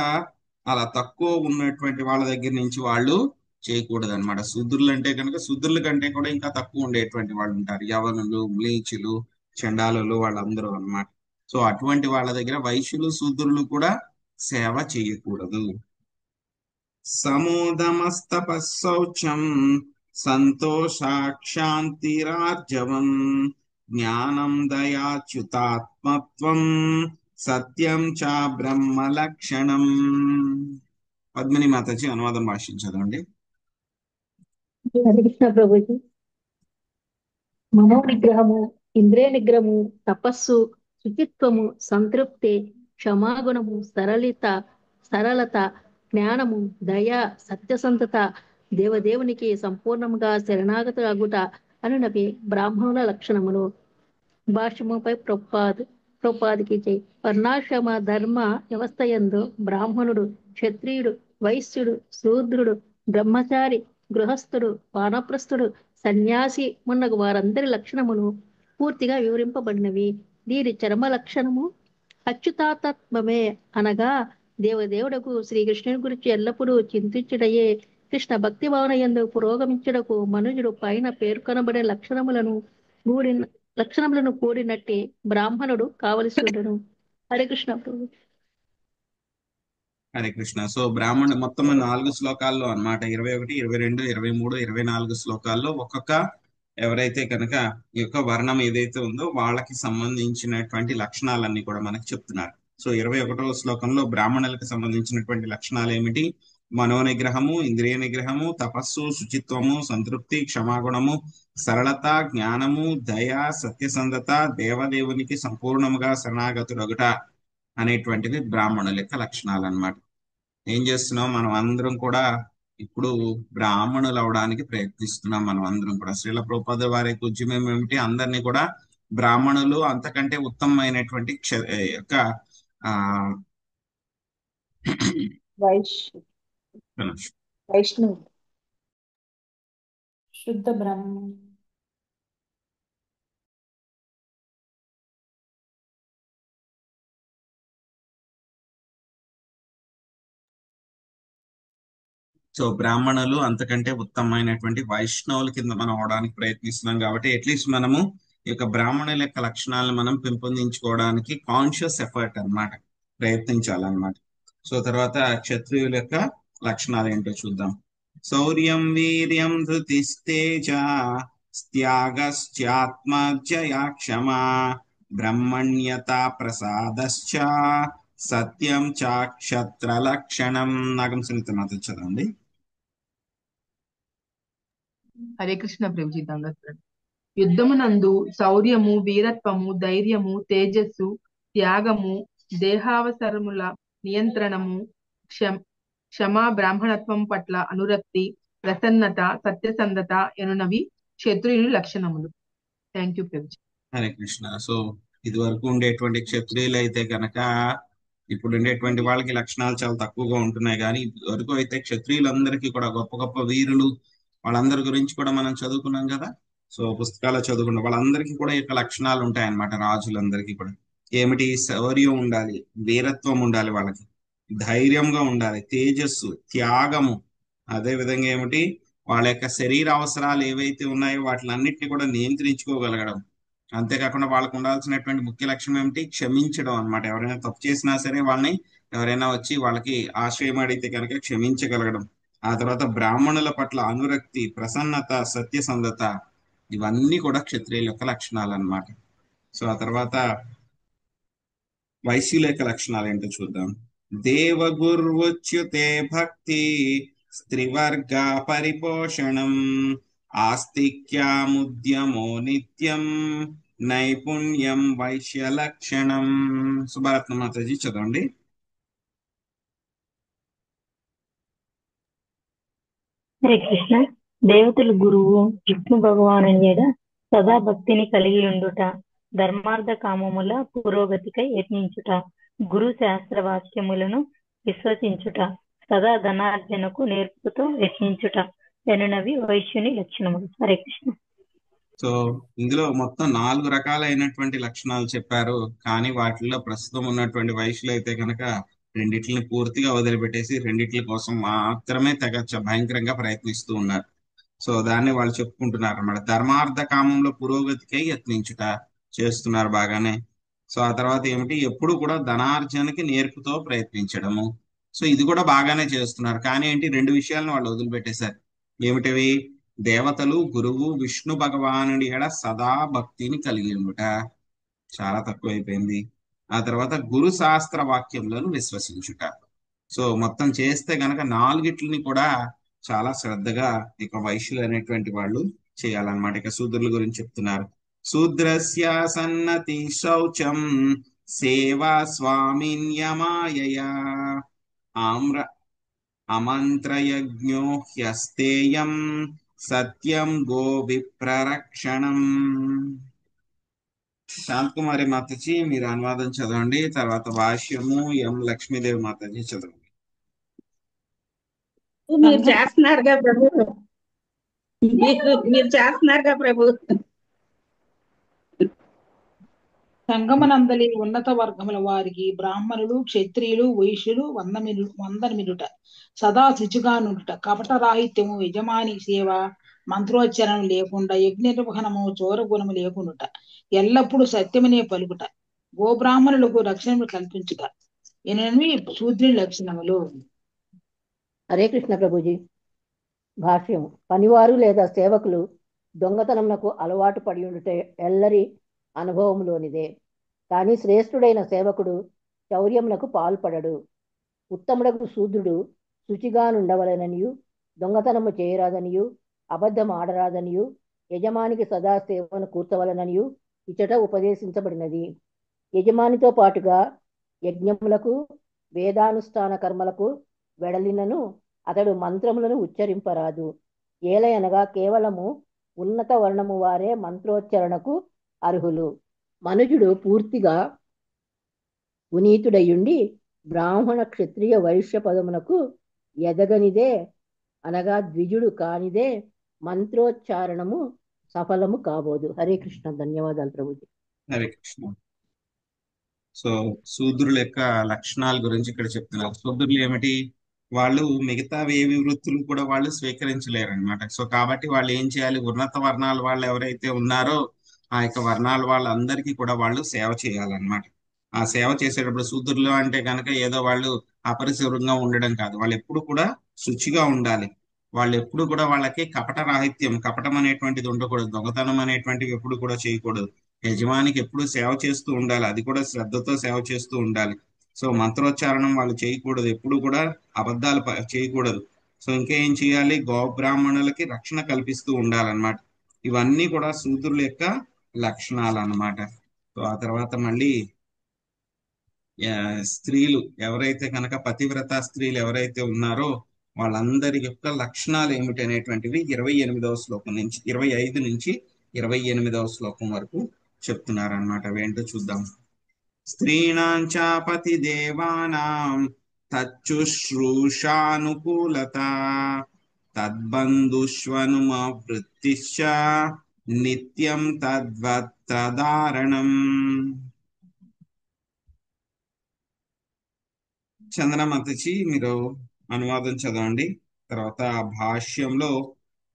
అలా తక్కువ ఉన్నటువంటి వాళ్ళ దగ్గర నుంచి వాళ్ళు చేయకూడదు అనమాట. శూద్రులు అంటే కనుక శూద్రుల కంటే కూడా ఇంకా తక్కువ ఉండేటువంటి వాళ్ళు ఉంటారు. యవనులు, మ్లేచ్చులు, చండాలులు, వాళ్ళందరూ అన్నమాట. సో అటువంటి వాళ్ళ దగ్గర వైశ్యులు, శూద్రులు కూడా సేవ చేయకూడదు. సమోదమస్తపశౌచం సంతోషాక్షాంతిరార్జవం జ్ఞానం దయాచ్యుతాత్మత్వం సత్యం చ బ్రహ్మ లక్షణం. పద్మిని మాతాజీ అనువాదం భాషించదండి.
హరే కృష్ణ ప్రభుజీ. మనో నిగ్రహము, ఇంద్రియ నిగ్రహము, తపస్సు, శుచిత్వము, సంతృప్తి, క్షమాగుణము, సరళత, జ్ఞానము, దయ, సత్యసంతత, దేవదేవునికి సంపూర్ణముగా శరణాగత అగుట అనునవి బ్రాహ్మణుల లక్షణములు. భాష్యముపై ప్రభుపాదికి జై. వర్ణాశ్రమ ధర్మ వ్యవస్థ యందు బ్రాహ్మణుడు, క్షత్రియుడు, వైశ్యుడు, శూద్రుడు, బ్రహ్మచారి, గృహస్థుడు, వానప్రస్థుడు, సన్యాసి మున్నగు వారందరి లక్షణములు పూర్తిగా వివరింపబడినవి. దీని చర్మ లక్షణము అచ్యుతాతత్వమే అనగా దేవదేవుడకు శ్రీకృష్ణుని గురించి ఎల్లప్పుడూ చింతించుటయే. కృష్ణ భక్తి భావన యందు పురోగమించుటకు మనుజుడు పైన పేర్కొనబడే లక్షణములను కూడినట్టి బ్రాహ్మణుడు కావలసి ఉండను. హరే కృష్ణ ప్రభు.
హరే కృష్ణ. సో బ్రాహ్మణుడు మొత్తం 4 శ్లోకాల్లో అన్నమాట, 21, 22, 23, 24 శ్లోకాల్లో ఒక్కొక్క ఎవరైతే కనుక ఈ యొక్క వర్ణం ఏదైతే ఉందో వాళ్ళకి సంబంధించినటువంటి లక్షణాలన్నీ కూడా మనకి చెప్తున్నారు. సో 21వ శ్లోకంలో బ్రాహ్మణులకు సంబంధించినటువంటి లక్షణాలు ఏమిటి? మనోనిగ్రహము, ఇంద్రియ నిగ్రహము, తపస్సు, శుచిత్వము, సంతృప్తి, క్షమాగుణము, సరళత, జ్ఞానము, దయ, సత్యసంధత, దేవదేవునికి సంపూర్ణముగా శరణాగతుడొగట అనేటువంటివి బ్రాహ్మణుల యొక్క లక్షణాలు అన్నమాట. ఏం చేస్తున్నాం మనం అందరం కూడా ఇప్పుడు బ్రాహ్మణులు అవడానికి ప్రయత్నిస్తున్నాం. మనం అందరం కూడా శ్రీల ప్రభుపాద వారి యొక్క ఉద్యమం ఏమిటి? అందరినీ కూడా బ్రాహ్మణులు అంతకంటే ఉత్తమమైనటువంటి యొక్క
వైష్ణవ్ శుద్ధ బ్రాహ్మణులు.
సో బ్రాహ్మణులు అంతకంటే ఉత్తమమైనటువంటి వైష్ణవుల కింద మనం అవడానికి ప్రయత్నిస్తున్నాం. కాబట్టి అట్లీస్ట్ మనము ఈ యొక్క బ్రాహ్మణుల యొక్క లక్షణాలను మనం పెంపొందించుకోవడానికి కాన్షియస్ ఎఫర్ట్ అన్నమాట, ప్రయత్నించాలన్నమాట. సో తర్వాత క్షత్రియుల యొక్క లక్షణాలు ఏంటో చూద్దాం. శౌర్యం, వీర్యం, ధృతిస్తేజ, త్యాగశ్చాత్మజయా క్షమా, బ్రహ్మణ్యత, ప్రసాదశ్చ, సత్యం చాక్షత్ర లక్షణం. నాగం సునీత చదవండి.
హరే కృష్ణ ప్రభుజీ. దండోత్సవం. యుద్ధమునందు శౌర్యము, వీరత్వము, ధైర్యము, తేజస్సు, త్యాగము, దేహావసరముల నియంత్రణము, క్షమా, బ్రాహ్మణత్వం పట్ల అనురక్తి, ప్రసన్నత, సత్యసంధత ఎనునవి క్షత్రియుని లక్షణములు. Thank you Prabhuji.
Hare Krishna. So ఇది వరకు ఉండేటువంటి క్షత్రియులు అయితే కనుక ఇప్పుడు ఉండేటువంటి వాళ్ళకి లక్షణాలు చాలా తక్కువగా ఉంటున్నాయి. కానీ వరకు అయితే క్షత్రియులందరికీ కూడా గొప్ప గొప్ప వీరులు వాళ్ళందరి గురించి కూడా మనం చదువుకున్నాం కదా. సో పుస్తకాలు చదువుకున్న వాళ్ళందరికీ కూడా ఈ యొక్క లక్షణాలు ఉంటాయన్నమాట. రాజులందరికీ కూడా ఏమిటి? శౌర్యం ఉండాలి, వీరత్వం ఉండాలి, వాళ్ళకి ధైర్యంగా ఉండాలి, తేజస్సు, త్యాగము, అదే విధంగా ఏమిటి వాళ్ళ యొక్క శరీర అవసరాలు ఏవైతే ఉన్నాయో వాటిలన్నిటిని కూడా నియంత్రించుకోగలగడం. అంతేకాకుండా వాళ్ళకు ఉండాల్సినటువంటి ముఖ్య లక్ష్యం ఏమిటి? క్షమించడం అన్నమాట. ఎవరైనా తప్పు చేసినా సరే వాళ్ళని ఎవరైనా వచ్చి వాళ్ళకి ఆశ్రయం అడిగితే కనుక క్షమించగలగడం. ఆ తర్వాత బ్రాహ్మణుల పట్ల అనురక్తి, ప్రసన్నత, సత్యసంధత, ఇవన్నీ కూడా క్షత్రియుల యొక్క లక్షణాలు అన్నమాట. సో ఆ తర్వాత వైశ్యుల యొక్క లక్షణాలు ఏంటో చూద్దాం. దేవగుర్వుచ్యుతే భక్తి, స్త్రీవర్గ పరిపోషణం, ఆస్తిక్యాముద్యమో నిత్యం, నైపుణ్యం వైశ్య లక్షణం. సుభారత్న మాతాజీ చదవండి.
హరే కృష్ణ. దేవతలు గురువు విష్ణు భగవాను ఎడ సదా భక్తిని కలిగి ఉండుట, ధర్మార్థ కామముల పురోగతికై యత్నించుట, గురు శాస్త్ర వాక్యములను విశ్వసించుట, సదా ధనార్జనకు నేర్పుతో యత్నించుట ఎనునవి వైశ్యుని లక్షణములు. హరే కృష్ణ.
సో ఇందులో మొత్తం 4 రకాలైనటువంటి లక్షణాలు చెప్పారు. కానీ వాటిల్లో ప్రస్తుతం ఉన్నటువంటి వైశ్యులు అయితే కనుక రెండిట్లని పూర్తిగా వదిలిపెట్టేసి రెండిట్ల కోసం మాత్రమే తెగ భయంకరంగా ప్రయత్నిస్తూ ఉన్నారు. సో దాన్ని వాళ్ళు చెప్పుకుంటున్నారు అన్నమాట. ధర్మార్థ కామంలో పురోగతికై యత్నించుట చేస్తున్నారు బాగానే. సో ఆ తర్వాత ఏమిటి? ఎప్పుడు కూడా ధనార్జనకి నేర్పుతో ప్రయత్నించడము. సో ఇది కూడా బాగానే చేస్తున్నారు. కానీ ఏంటి? 2 విషయాలను వాళ్ళు వదిలిపెట్టేశారు. ఏమిటివి? దేవతలు, గురువు, విష్ణు భగవానుడి ఎడ సదా భక్తిని కలిగి ఉండుట చాలా తక్కువైపోయింది. ఆ తర్వాత గురు శాస్త్ర వాక్యములను విశ్వసించుట. సో మొత్తం చేస్తే గనక 4 కూడా చాలా శ్రద్ధగా ఇక వైశ్యులు అనేటువంటి వాళ్ళు చేయాలన్నమాట. ఇక శూద్రుల గురించి చెప్తున్నారు. శూద్రస్య సన్నతి శౌచం, సేవా స్వామిన్యమాయయా, ఆమ్ర అమంత్రయజ్ఞో హ్యస్తేయం, సత్యం గో విప్రరక్షణం. శాంతకుమారి మాతాజీ మీరు అనువాదం చదవండి. తర్వాత భాష్యము ఎం లక్ష్మీదేవి మాతాజీ చదవండి.
మీరు చేస్తున్నారుగా ప్రభు, మీరు చేస్తున్నారుగా ప్రభు.
సంగమనందలి ఉన్నత వర్గముల వారికి బ్రాహ్మణులు క్షత్రియులు వైశ్యులు వందనమిడుట సదా శుచిగా నుండుట కపట రాహిత్యము యజమాని సేవ మంత్రోచ్చరణం లేకుండా యజ్ఞ నిర్వహణము చోరగుణము లేకుండుట ఎల్లప్పుడూ సత్యమనే పలుకుట గోబ్రాహ్మణులకు రక్షణ కల్పించుట ఎనిమిది శూద్రుని లక్షణములు.
హరే కృష్ణ ప్రభుజీ. భాష్యం. పనివారు లేదా సేవకులు దొంగతనమునకు అలవాటు పడి ఉండుటే ఎల్లరి అనుభవములోనిదే. కానీ శ్రేష్ఠుడైన సేవకుడు చౌర్యమునకు పాల్పడడు. ఉత్తముడకు శూద్రుడు శుచిగా నుండవలననియు దొంగతనము చేయరాదనియు అబద్ధం ఆడరాదనియు యజమానికి సదా సేవను కూర్చవలననియు ఇచ్చట ఉపదేశించబడినది. యజమానితో పాటుగా యజ్ఞములకు వేదానుష్ఠాన కర్మలకు వెడలినను అతడు మంత్రములను ఉచ్చరింపరాదు. ఏలయనగా కేవలము ఉన్నత వర్ణము వారే మంత్రోచ్చరణకు అర్హులు. మనుజుడు పూర్తిగా పునీతుడయుండి బ్రాహ్మణ క్షత్రియ వైశ్య పదమునకు ఎదగనిదే అనగా ద్విజుడు కానిదే మంత్రోచ్చారణము సఫలము కాబోదు. హరే కృష్ణ. ధన్యవాదాలు ప్రభుజీ.
హరే కృష్ణ. సో శూద్రుల యొక్క లక్షణాల గురించి ఇక్కడ చెప్తున్నారు. శూద్రులు ఏమిటి? వాళ్ళు మిగతా ఏవి వృత్తులు కూడా వాళ్ళు స్వీకరించలేరు అనమాట. సో కాబట్టి వాళ్ళు ఏం చేయాలి? ఉన్నత వర్ణాల వాళ్ళు ఎవరైతే ఉన్నారో ఆ యొక్క వర్ణాల వాళ్ళందరికీ కూడా వాళ్ళు సేవ చేయాలన్నమాట. ఆ సేవ చేసేటప్పుడు శూద్రులు అంటే కనుక ఏదో వాళ్ళు అపరిశుభ్రంగా ఉండడం కాదు, వాళ్ళు ఎప్పుడు కూడా శుచిగా ఉండాలి. వాళ్ళు ఎప్పుడు కూడా వాళ్ళకి కపట రాహిత్యం, కపటం అనేటువంటిది ఉండకూడదు, దొంగతనం అనేటువంటివి ఎప్పుడు కూడా చేయకూడదు. యజమానికి ఎప్పుడు సేవ చేస్తూ ఉండాలి, అది కూడా శ్రద్ధతో సేవ చేస్తూ ఉండాలి. సో మంత్రోచ్చారణం వాళ్ళు చేయకూడదు, ఎప్పుడు కూడా అబద్ధాలు చేయకూడదు. సో ఇంకా ఏం చేయాలి? గోబ్రాహ్మణులకి రక్షణ కల్పిస్తూ ఉండాలన్నమాట. ఇవన్నీ కూడా శూద్రుల యొక్క లక్షణాలు అన్నమాట. సో ఆ తర్వాత మళ్ళీ స్త్రీలు ఎవరైతే కనుక పతివ్రత స్త్రీలు ఎవరైతే ఉన్నారో వాళ్ళందరి యొక్క లక్షణాలు ఏమిటి అనేటువంటివి 28వ శ్లోకం నుంచి 25 నుంచి 28వ శ్లోకం వరకు చెప్తున్నారన్నమాట. ఏంటో చూద్దాం. స్త్రీణాం చాపతి దేవానాం తచ్చుశ్రూషానుకూలత తద్బంధుష్వనుమవృత్తిశ్చ నిత్యం తద్వత్రధారణం. చంద్రమతచి మీరు అనువాదం చదవండి, తర్వాత భాష్యంలో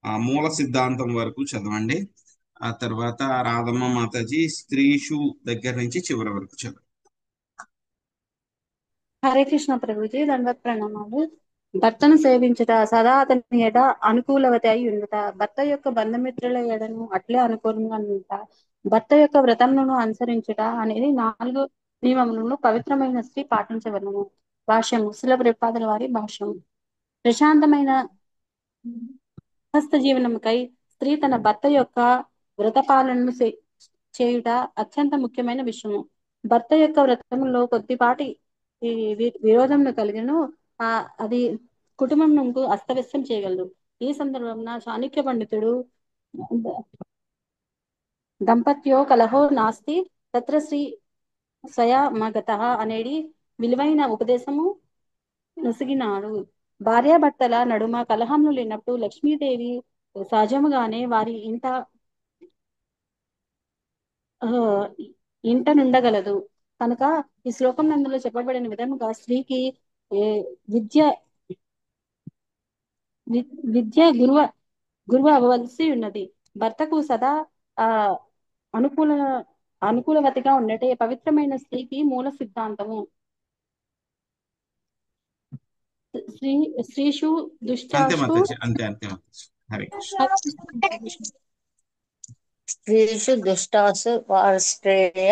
ఆ మూల సిద్ధాంతం వరకు చదవండి. ఆ తర్వాత రాధమ్మ మాతాజీ స్త్రీషు దగ్గర నుంచి చివరి వరకు చదవండి.
హరే కృష్ణ ప్రభుజీ. దండవత్ ప్రణామాలు. భర్తను సేవించుట సదా అతని ఎడ అనుకూలవతి అయి ఉండుట, భర్త యొక్క బంధుమిత్రుల ఎడను అట్లే అనుకూలంగా ఉండుట, భర్త యొక్క వ్రతములను అనుసరించుట అనేది 4 నియమములను పవిత్రమైన స్త్రీ పాటించవలను. భాష్యము. శిల ప్రభుపాదుల వారి భాష్యం. ప్రశాంతమైన హస్త జీవనముకై స్త్రీ తన భర్త యొక్క వ్రతపాలనను చేయుట అత్యంత ముఖ్యమైన విషయము. భర్త యొక్క వ్రతములో కొద్దిపాటి విరోధంను కలిగిన అది కుటుంబంకు అస్తవ్యస్తం చేయగలదు. ఈ సందర్భంలో చాణక్య పండితుడు దంపత్యో కలహో నాస్తి తత్ర శ్రీ స్వయమగత అనేది విలువైన ఉపదేశము నొసగినాడు. భార్యాభర్తల నడుమ కలహములు లేనప్పుడు లక్ష్మీదేవి సహజముగానే వారి ఇంట నుండగలదు. కనుక ఈ శ్లోకం నందులో చెప్పబడిన విధముగా స్త్రీకి విద్య గురువు అవ్వవలసి ఉన్నది. భర్తకు సదా అనుకూలవతిగా ఉండటే పవిత్రమైన స్త్రీకి మూల సిద్ధాంతము. స్త్రీషు దుష్టాసు
స్త్రీషు దుష్టాసు వార్ష్ట్రేయ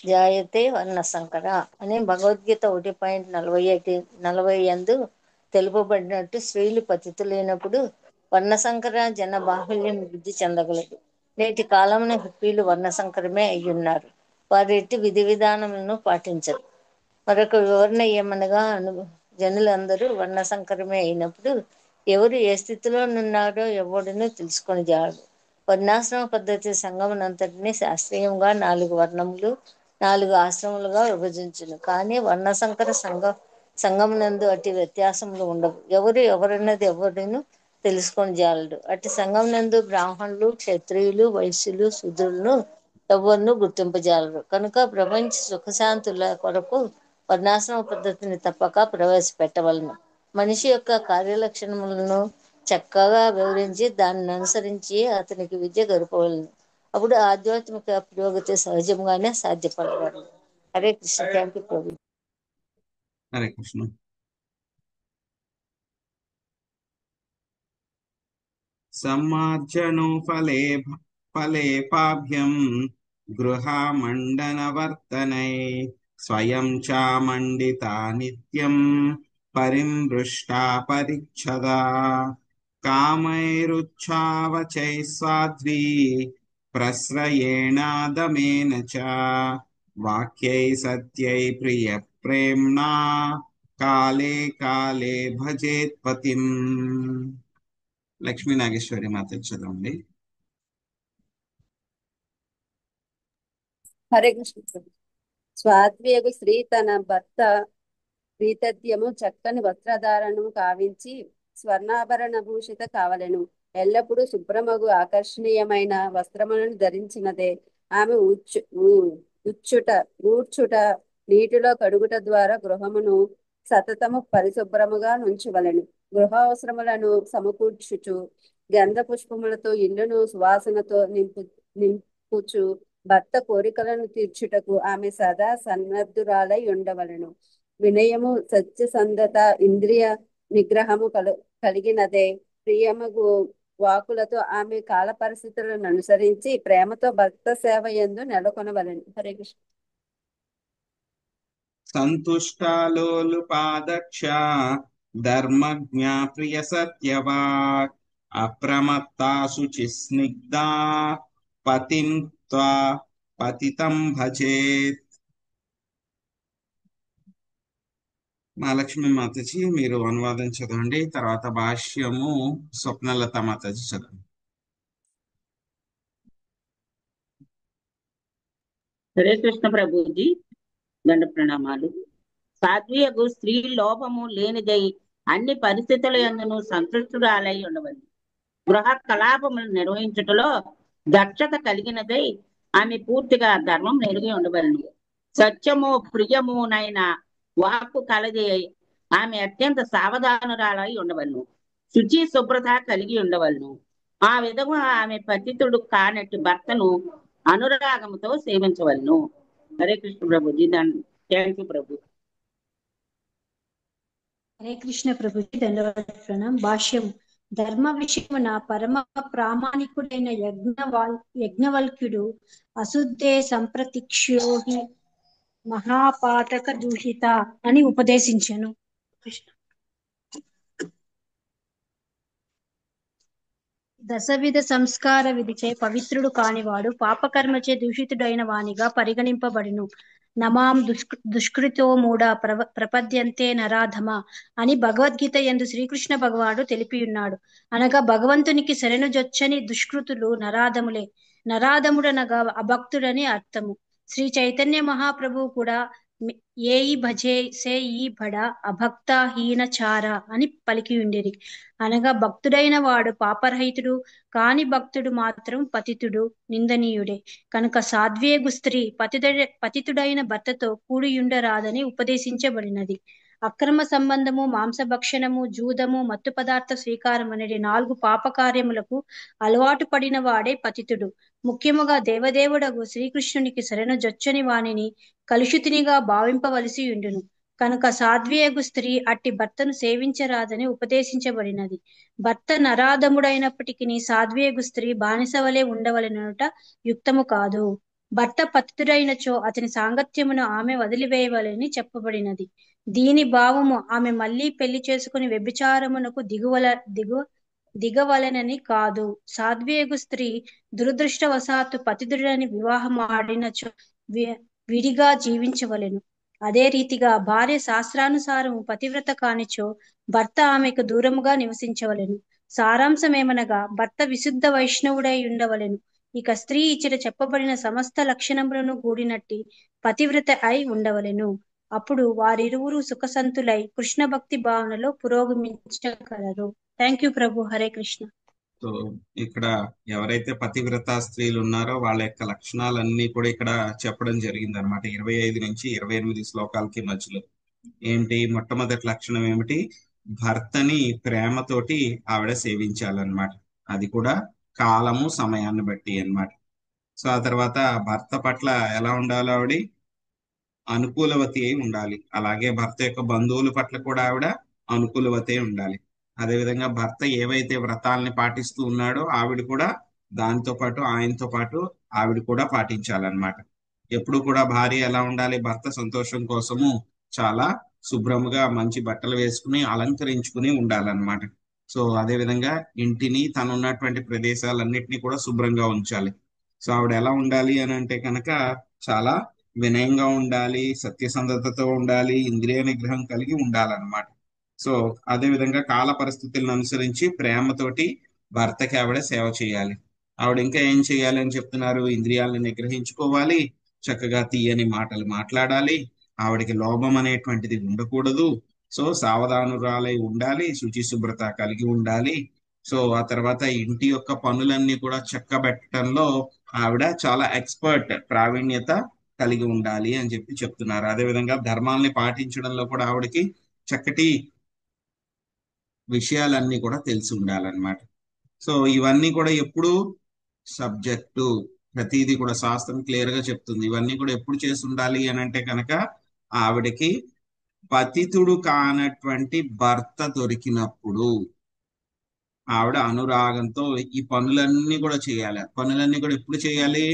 జాయతే వర్ణ సంకర అనే భగవద్గీత 1.40 తెలుపబడినట్టు స్త్రీలు పతితులైనప్పుడు వర్ణసంకర జన బాహుల్యం వృద్ధి చెందగలదు. నేటి కాలమున హిప్పీలు వర్ణసంకరమే అయ్యున్నారు. వారి ఎట్టి విధి విధానములను పాటించరు. మరొక వివరణ ఏమనగా జనులందరూ వర్ణసంకరమే అయినప్పుడు ఎవరు ఏ స్థితిలో ఉన్నారో ఎవడునూ తెలుసుకొని జాడు. వర్ణాశ్రమ పద్ధతి సంఘమునంతటినీ శాస్త్రీయంగా 4 వర్ణములు 4 ఆశ్రములుగా విభజించును. కానీ వర్ణసంకర సంఘమునందు అట్టి వ్యత్యాసములు ఉండవు. ఎవరన్నది ఎవరిను తెలుసుకొని జాలడు. అట్టి సంఘమునందు బ్రాహ్మణులు క్షత్రియులు వైశ్యులు శూద్రులను ఎవరినూ గుర్తింపజాలరు. కనుక ప్రపంచ సుఖశాంతుల కొరకు వర్ణాశ్రమ పద్ధతిని తప్పక ప్రవేశపెట్టవలను. మనిషి యొక్క కార్యలక్షణములను చక్కగా వివరించి దానిని అనుసరించి అతనికి విద్య గడపవలను. అప్పుడు ఆధ్యాత్మిక పురోగతి సహజంగానే సాధ్యపడగలరు. హరే కృష్ణ. థ్యాంక్ యూ ప్రభు.
హరే కృష్ణ. సమ్మార్జనో ఫలేపాభ్యం గృహమండనవర్తనై స్వయం చామండితా నిత్యం పరిమృష్టా పరిచ్ఛదా కామైరుచ్ఛావచై స్వాధ్వీ ప్రశ్రయేణాదమేన చ వాక్యై సత్యై ప్రియ ప్రేమ్ణా కాలే కాలే భజేత్పతిం. లక్ష్మీ నాగేశ్వరి మాత చదవండి.
హరే కృష్ణ. స్వాధ్వియగు స్త్రీ తన భర్త ప్రీతత్యము చక్కని వస్త్రధారణము కావించి స్వర్ణాభరణ భూషిత కావలెను. ఎల్లప్పుడూ శుభ్రమగు ఆకర్షణీయమైన వస్త్రములను ధరించినదే. ఆమె ఊడ్చుట నీటిలో కడుగుట ద్వారా గృహమును సతతము పరిశుభ్రముగా నుంచవలెను. గృహావసరములను సమకూర్చుచు గంధ పుష్పములతో ఇల్లును సువాసనతో నింపుచు భర్త కోరికలను తీర్చుటకు ఆమె సదా సన్నద్ధురాలై ఉండవలెను. వినయము సత్యసంధత ఇంద్రియ నిగ్రహము కలిగినదే. ప్రియమగు వాకులతో ఆమె కాల పరిస్థితులను అనుసరించి ప్రేమతో భక్త సేవ యందు నెలకొనవలెను. హరే కృష్ణ.
సంతుష్టాలోలుపాదక్ష ధర్మజ్ఞా ప్రియ సత్యవాక్ అప్రమత్తా శుచి స్నిగ్ధా పతిం త్వా పతితం భజేత్. మహాలక్ష్మి మాతాజీ మీరు అనువాదం చదవండి, తర్వాత భాష్యము స్వప్నలత మాతాజీ చదవండి.
హరే కృష్ణ ప్రభుజీ. దండ ప్రణామాలు. సాధ్వియగు స్త్రీ లోపము లేనిదై అన్ని పరిస్థితుల యందును సంతృష్టురాలై ఉండవలెను. గృహ కలాపములు నిర్వహించుటలో దక్షత కలిగినదై ఆమె పూర్తిగా ధర్మం ఎరిగి ఉండవలను. సత్యము ప్రియమునైన వాక్కు కలది ఆమె అత్యంత సావధానురాలై ఉండవలను. శుచి శుభ్రత కలిగి ఉండవలను. ఆ విధంగా ఆమె పతితుడు కానట్టి భర్తను అనురాగముతో సేవించవలను. హరే కృష్ణ ప్రభుజీ. థ్యాంక్ యూ ప్రభు.
హరే కృష్ణ ప్రభుజీ. ధన్యవాద ప్రణాం. భాష్యం. ధర్మ విషయమున పరమ ప్రామాణికుడైన యజ్ఞవల్క్యుడు అశుద్ధే సంప్రతిక్షోహి మహాపాతక దూషిత అని ఉపదేశించెను. కృష్ణ. దశవిధ సంస్కార విధిచే పవిత్రుడు కానివాడు పాపకర్మచే దూషితుడైన వానిగా పరిగణింపబడును. నమాం దుష్కృతో మూఢ ప్రపద్యంతే నరాధమ అని భగవద్గీత యందు శ్రీకృష్ణ భగవానుడు తెలిపియున్నాడు. అనగా భగవంతునికి శరణు జొచ్చని దుష్కృతులు నరాధములే. నరాధముడనగా అభక్తుడని అర్థము. శ్రీ చైతన్య మహాప్రభువు కూడా ఏయి భజే సే ఈ బడ అభక్త హీనచార అని పలికియుండిరి. అనగా భక్తుడైన వాడు పాపరహితుడు కాని భక్తుడు మాత్రం పతితుడు నిందనీయుడే. కనుక సాధ్వేగు స్త్రీ పతితుడైన భర్తతో కూడియుండరాదని ఉపదేశించబడినది. అక్రమ సంబంధము, మాంసభక్షణము, జూదము, మత్తు పదార్థ స్వీకారం అనేది 4 పాపకార్యములకు అలవాటు పడిన వాడే పతితుడు. ముఖ్యముగా దేవదేవుడగు శ్రీకృష్ణునికి శరణు జొచ్చని వానిని కలుషితునిగా భావింపవలసి ఉండును. కనుక సాధ్వియగు స్త్రీ అట్టి భర్తను సేవించరాదని ఉపదేశించబడినది. భర్త నరాధముడైనప్పటికీ సాధ్వియగు స్త్రీ బానిసవలే ఉండవలెనట యుక్తము కాదు. భర్త పతితుడైనచో అతని సాంగత్యమును ఆమె వదిలివేయవలని చెప్పబడినది. దీని భావము ఆమె మళ్ళీ పెళ్లి చేసుకుని వ్యభిచారమునకు దిగవలనని కాదు. సాధ్వియగు స్త్రీ దురదృష్టవశాత్తు పతితుడని వివాహం ఆడినచో విడిగా జీవించవలెను. అదే రీతిగా భార్య శాస్త్రానుసారము పతివ్రత కానిచో భర్త ఆమెకు దూరముగా నివసించవలెను. సారాంశమేమనగా భర్త విశుద్ధ వైష్ణవుడై ఉండవలెను. ఇక స్త్రీ ఇచ్చట చెప్పబడిన సమస్త లక్షణములను కూడినట్టి పతివ్రత అయి ఉండవలెను. అప్పుడు వారిరువురు సుఖసంతులై కృష్ణ భక్తి భావనలో పురోగమించగలరు. థ్యాంక్ యూ ప్రభు. హరే కృష్ణ.
సో ఇక్కడ ఎవరైతే పతివ్రత స్త్రీలు ఉన్నారో వాళ్ళ యొక్క లక్షణాలన్నీ కూడా ఇక్కడ చెప్పడం జరిగింది అనమాట. 25 నుంచి 28 శ్లోకాలకి మధ్యలో ఏంటి మొట్టమొదటి లక్షణం ఏమిటి? భర్తని ప్రేమతోటి ఆవిడ సేవించాలన్నమాట. అది కూడా కాలము సమయాన్ని బట్టి అన్నమాట. సో ఆ తర్వాత భర్త పట్ల ఎలా ఉండాలి? ఆవిడ అనుకూలవతి అయి ఉండాలి. అలాగే భర్త యొక్క బంధువుల పట్ల కూడా ఆవిడ అనుకూలవతి అయి ఉండాలి. అదేవిధంగా భర్త ఏవైతే వ్రతాలని పాటిస్తూ ఉన్నాడో ఆవిడ కూడా దాంతో పాటు ఆయనతో పాటు ఆవిడ కూడా పాటించాలన్నమాట. ఎప్పుడు కూడా భార్య ఎలా ఉండాలి? భర్త సంతోషం కోసము చాలా శుభ్రముగా మంచి బట్టలు వేసుకుని అలంకరించుకుని ఉండాలన్నమాట. సో అదే విధంగా ఇంటిని తను ఉన్నటువంటి ప్రదేశాలన్నిటినీ కూడా శుభ్రంగా ఉంచాలి. సో ఆవిడ ఎలా ఉండాలి అని అంటే కనుక చాలా వినయంగా ఉండాలి, సత్యసంధతతో ఉండాలి, ఇంద్రియ నిగ్రహం కలిగి ఉండాలన్నమాట. సో అదే విధంగా కాల పరిస్థితులను అనుసరించి ప్రేమతోటి భర్తకి ఆవిడ సేవ చేయాలి. ఆవిడ ఇంకా ఏం చేయాలి అని చెప్తున్నారు? ఇంద్రియాలను నిగ్రహించుకోవాలి, చక్కగా తీయని మాటలు మాట్లాడాలి, ఆవిడకి లోభం అనేటువంటిది ఉండకూడదు. సో సావధానురాలై ఉండాలి, శుచి శుభ్రత కలిగి ఉండాలి. సో ఆ తర్వాత ఇంటి యొక్క పనులన్నీ కూడా చక్కబెట్టడంలో ఆవిడ చాలా ఎక్స్పర్ట్, ప్రావీణ్యత కలిగి ఉండాలి అని చెప్పి చెప్తున్నారు. అదేవిధంగా ధర్మాల్ని పాటించడంలో కూడా ఆవిడకి చక్కటి విషయాలన్నీ కూడా తెలిసి ఉండాలన్నమాట. సో ఇవన్నీ కూడా ఎప్పుడు సబ్జెక్టు, ప్రతిదీ కూడా శాస్త్రం క్లియర్ గా చెప్తుంది. ఇవన్నీ కూడా ఎప్పుడు చేసి ఉండాలి అని అంటే కనుక ఆవిడకి పతితుడు కానటువంటి భర్త దొరికినప్పుడు ఆవిడ అనురాగంతో ఈ పనులన్నీ కూడా చేయాలి. పనులన్నీ కూడా ఎప్పుడు చేయాలి?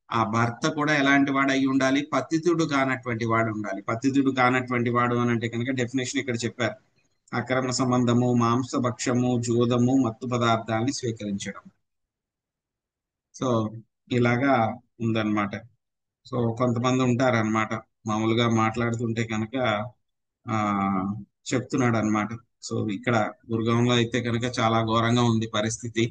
ఆ భర్త కూడా ఎలాంటి వాడు అయి ఉండాలి? పతితుడు కానటువంటి వాడు ఉండాలి. పతితుడు కానటువంటి వాడు అని అంటే కనుక డెఫినేషన్ ఇక్కడ చెప్పారు. అక్రమ సంబంధము, మాంసభక్షము, జూదము, మత్తు పదార్థాలని స్వీకరించడం. సో ఇలాగా ఉందన్నమాట. సో కొంతమంది ఉంటారన్నమాట, మామూలుగా మాట్లాడుతుంటే కనుక ఆ చెప్తున్నాడు అనమాట. సో ఇక్కడ గురుగాంలో అయితే కనుక చాలా ఘోరంగా ఉంది పరిస్థితి.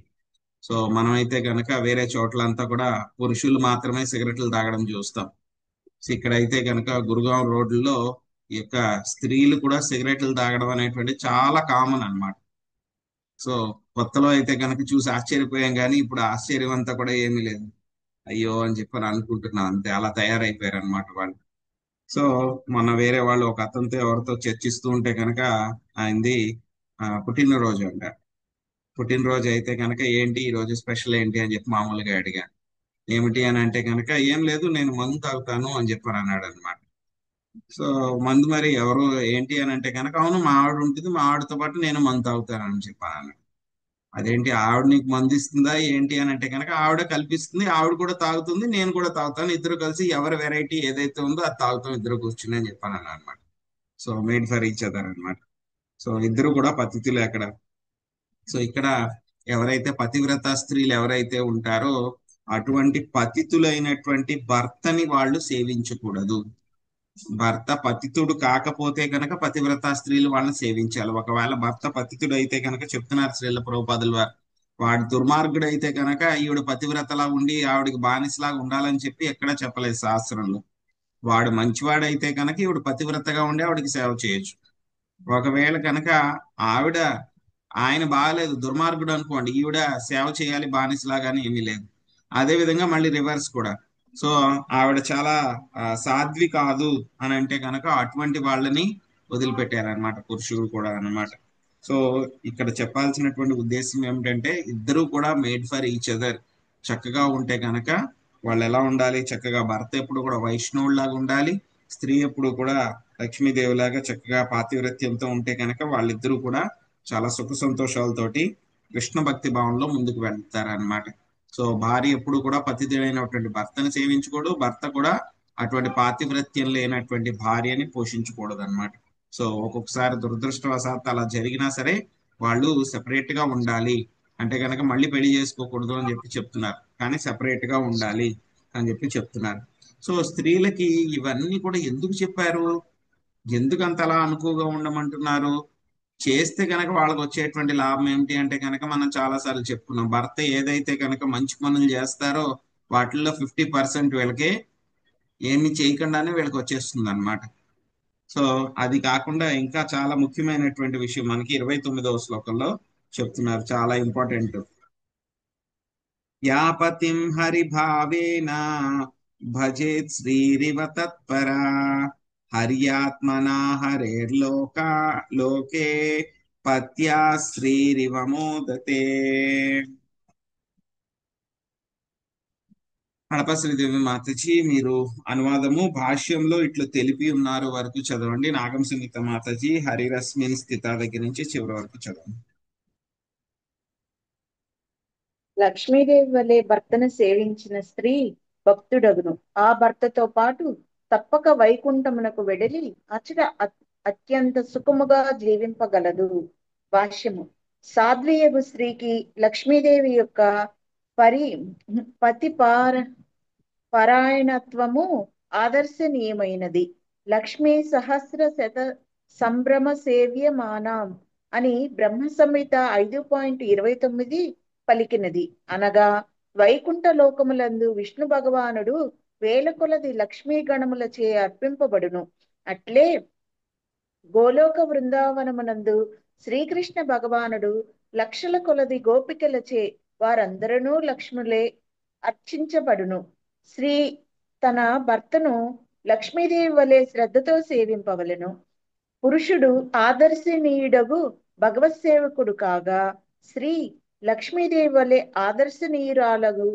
సో మనమైతే కనుక వేరే చోట్లంతా కూడా పురుషులు మాత్రమే సిగరెట్లు తాగడం చూస్తాం. సో ఇక్కడైతే కనుక గురుగాం రోడ్లలో ఈ యొక్క స్త్రీలు కూడా సిగరెట్లు తాగడం అనేటువంటి చాలా కామన్ అన్నమాట. సో కొత్తలో అయితే కనుక చూసి ఆశ్చర్యపోయాం, కానీ ఇప్పుడు ఆశ్చర్యం అంతా కూడా ఏమీ లేదు. అయ్యో అని చెప్పని అనుకుంటున్నాం, అంతే అలా తయారైపోయారు అనమాట వాళ్ళు. సో మొన్న వేరే వాళ్ళు ఒక అతనితో ఎవరితో చర్చిస్తూ ఉంటే కనుక ఆయనది పుట్టినరోజు అంట. పుట్టినరోజు అయితే కనుక ఏంటి ఈ రోజు స్పెషల్ ఏంటి అని చెప్పి మామూలుగా అడిగా. ఏమిటి అని అంటే కనుక ఏం లేదు, నేను మందు తాగుతాను అని చెప్పని అన్నాడు అనమాట. సో మందు మరి ఎవరు ఏంటి అని అంటే కనుక అవును మా ఆవిడ ఉంటుంది, మా ఆవిడతో పాటు నేను మందు తాగుతాను అని చెప్పాను అన్నాడు. అదేంటి ఆవిడ నీకు మందు ఇస్తుందా ఏంటి అని అంటే కనుక ఆవిడ కల్పిస్తుంది, ఆవిడ కూడా తాగుతుంది, నేను కూడా తాగుతాను, ఇద్దరు కలిసి ఎవరి వెరైటీ ఏదైతే ఉందో అది తాగుతాం ఇద్దరు కూర్చుని అని చెప్పాను అనమాట. So made for each other అనమాట. సో ఇద్దరు కూడా పతితులే అక్కడ. సో ఇక్కడ ఎవరైతే పతివ్రత స్త్రీలు ఎవరైతే ఉంటారో అటువంటి పతితులైనటువంటి భర్తని వాళ్ళు సేవించకూడదు. భర్త పతితుడు కాకపోతే కనుక పతివ్రత స్త్రీలు వాళ్ళని సేవించాలి. ఒకవేళ భర్త పతితుడు అయితే కనుక చెప్తున్నారు శ్రీల ప్రభుపాదులు వారు, వాడు దుర్మార్గుడు అయితే కనుక ఈవిడ పతివ్రతలా ఉండి ఆవిడకి బానిసలాగా ఉండాలని చెప్పి ఎక్కడా చెప్పలేదు శాస్త్రంలో. వాడు మంచివాడైతే కనుక ఈవిడ పతివ్రతగా ఉండి ఆవిడకి సేవ చేయొచ్చు. ఒకవేళ కనుక ఆయన బాగాలేదు, దుర్మార్గుడు అనుకోండి, ఈవిడ సేవ చేయాలి బానిసలాగానే ఏమీ లేదు. అదే విధంగా మళ్ళీ రివర్స్ కూడా. సో ఆవిడ చాలా సాధ్వి కాదు అని అంటే కనుక అటువంటి వాళ్ళని వదిలిపెట్టారనమాట పురుషుడు కూడా అన్నమాట. సో ఇక్కడ చెప్పాల్సినటువంటి ఉద్దేశం ఏమిటంటే ఇద్దరు కూడా మేడ్ ఫర్ ఈచ్ అదర్. చక్కగా ఉంటే కనుక వాళ్ళు ఎలా ఉండాలి? చక్కగా భర్త ఎప్పుడు కూడా వైష్ణవులాగా ఉండాలి, స్త్రీ ఎప్పుడు కూడా లక్ష్మీదేవిలాగా చక్కగా పాతివ్రత్యంతో ఉంటే కనుక వాళ్ళిద్దరూ కూడా చాలా సుఖ సంతోషాలతోటి కృష్ణ భక్తి భావంలో ముందుకు వెళ్తారనమాట. సో భార్య ఎప్పుడు కూడా పతితుడైనటువంటి భర్తను సేవించకూడదు, భర్త కూడా అటువంటి పాతివ్రత్యం లేనటువంటి భార్యని పోషించకూడదు అనమాట. సో ఒక్కొక్కసారి దురదృష్టవశాత్తు అలా జరిగినా సరే వాళ్ళు సెపరేట్ గా ఉండాలి. అంటే కనుక మళ్ళీ పెళ్లి చేసుకోకూడదు అని చెప్పి చెప్తున్నారు, కానీ సెపరేట్ గా ఉండాలి అని చెప్పి చెప్తున్నారు. సో స్త్రీలకి ఇవన్నీ కూడా ఎందుకు చెప్పారు? ఎందుకు అంత అలా అనుకువగా ఉండమంటున్నారు? చేస్తే కనుక వాళ్ళకి వచ్చేటువంటి లాభం ఏమిటి అంటే కనుక మనం చాలా సార్లు చెప్పుకున్నాం, భర్త ఏదైతే కనుక మంచి పనులు చేస్తారో వాటిల్లో 50% వీళ్ళకి ఏమి చేయకుండానే వీళ్ళకి వచ్చేస్తుంది అనమాట. సో అది కాకుండా ఇంకా చాలా ముఖ్యమైనటువంటి విషయం మనకి 29వ శ్లోకంలో చెప్తున్నారు, చాలా ఇంపార్టెంట్. యాపతిం హరిభావేన భజేత్ శ్రీరివ తత్పరా హర్యాత్మనా హరేర్లోకా లోకే పత్యా శ్రీరివ మోదతే. హడప శ్రీదేవి మాతజీ మీరు అనువాదము భాష్యంలో ఇట్లా తెలిపి ఉన్నారు వరకు చదవండి. నాగం సునీత మాతజీ హరిరశ్మిని స్థిత దగ్గర నుంచి చివరి వరకు చదవండి.
లక్ష్మీదేవి వలె భర్తను సేవించిన స్త్రీ భక్తుడగును. ఆ భర్తతో పాటు తప్పక వైకుంఠమునకు వెడలి అచట అత్యంత సుఖముగా జీవింపగలదు. భాష్యము. సాధ్వీయగు స్త్రీకి లక్ష్మీదేవి యొక్క పరాయణత్వము ఆదర్శనీయమైనది. లక్ష్మీ సహస్ర శత సంభ్రమ సేవ్యమానం అని బ్రహ్మ సంహిత 5.29 పలికినది. అనగా వైకుంఠ లోకములందు విష్ణు భగవానుడు వేల కొలది లక్ష్మీ గణములచే అర్పింపబడును. అట్లే గోలోక బృందావనమునందు శ్రీకృష్ణ భగవానుడు లక్షల కొలది గోపికలచే వారందరూ లక్ష్ములే అర్చించబడును. శ్రీ తన భర్తను లక్ష్మీదేవి వలె శ్రద్ధతో సేవింపవలెను. పురుషుడు ఆదర్శనీయుడగు భగవత్ సేవకుడు కాగా స్త్రీ లక్ష్మీదేవి వలె ఆదర్శనీయురాలగు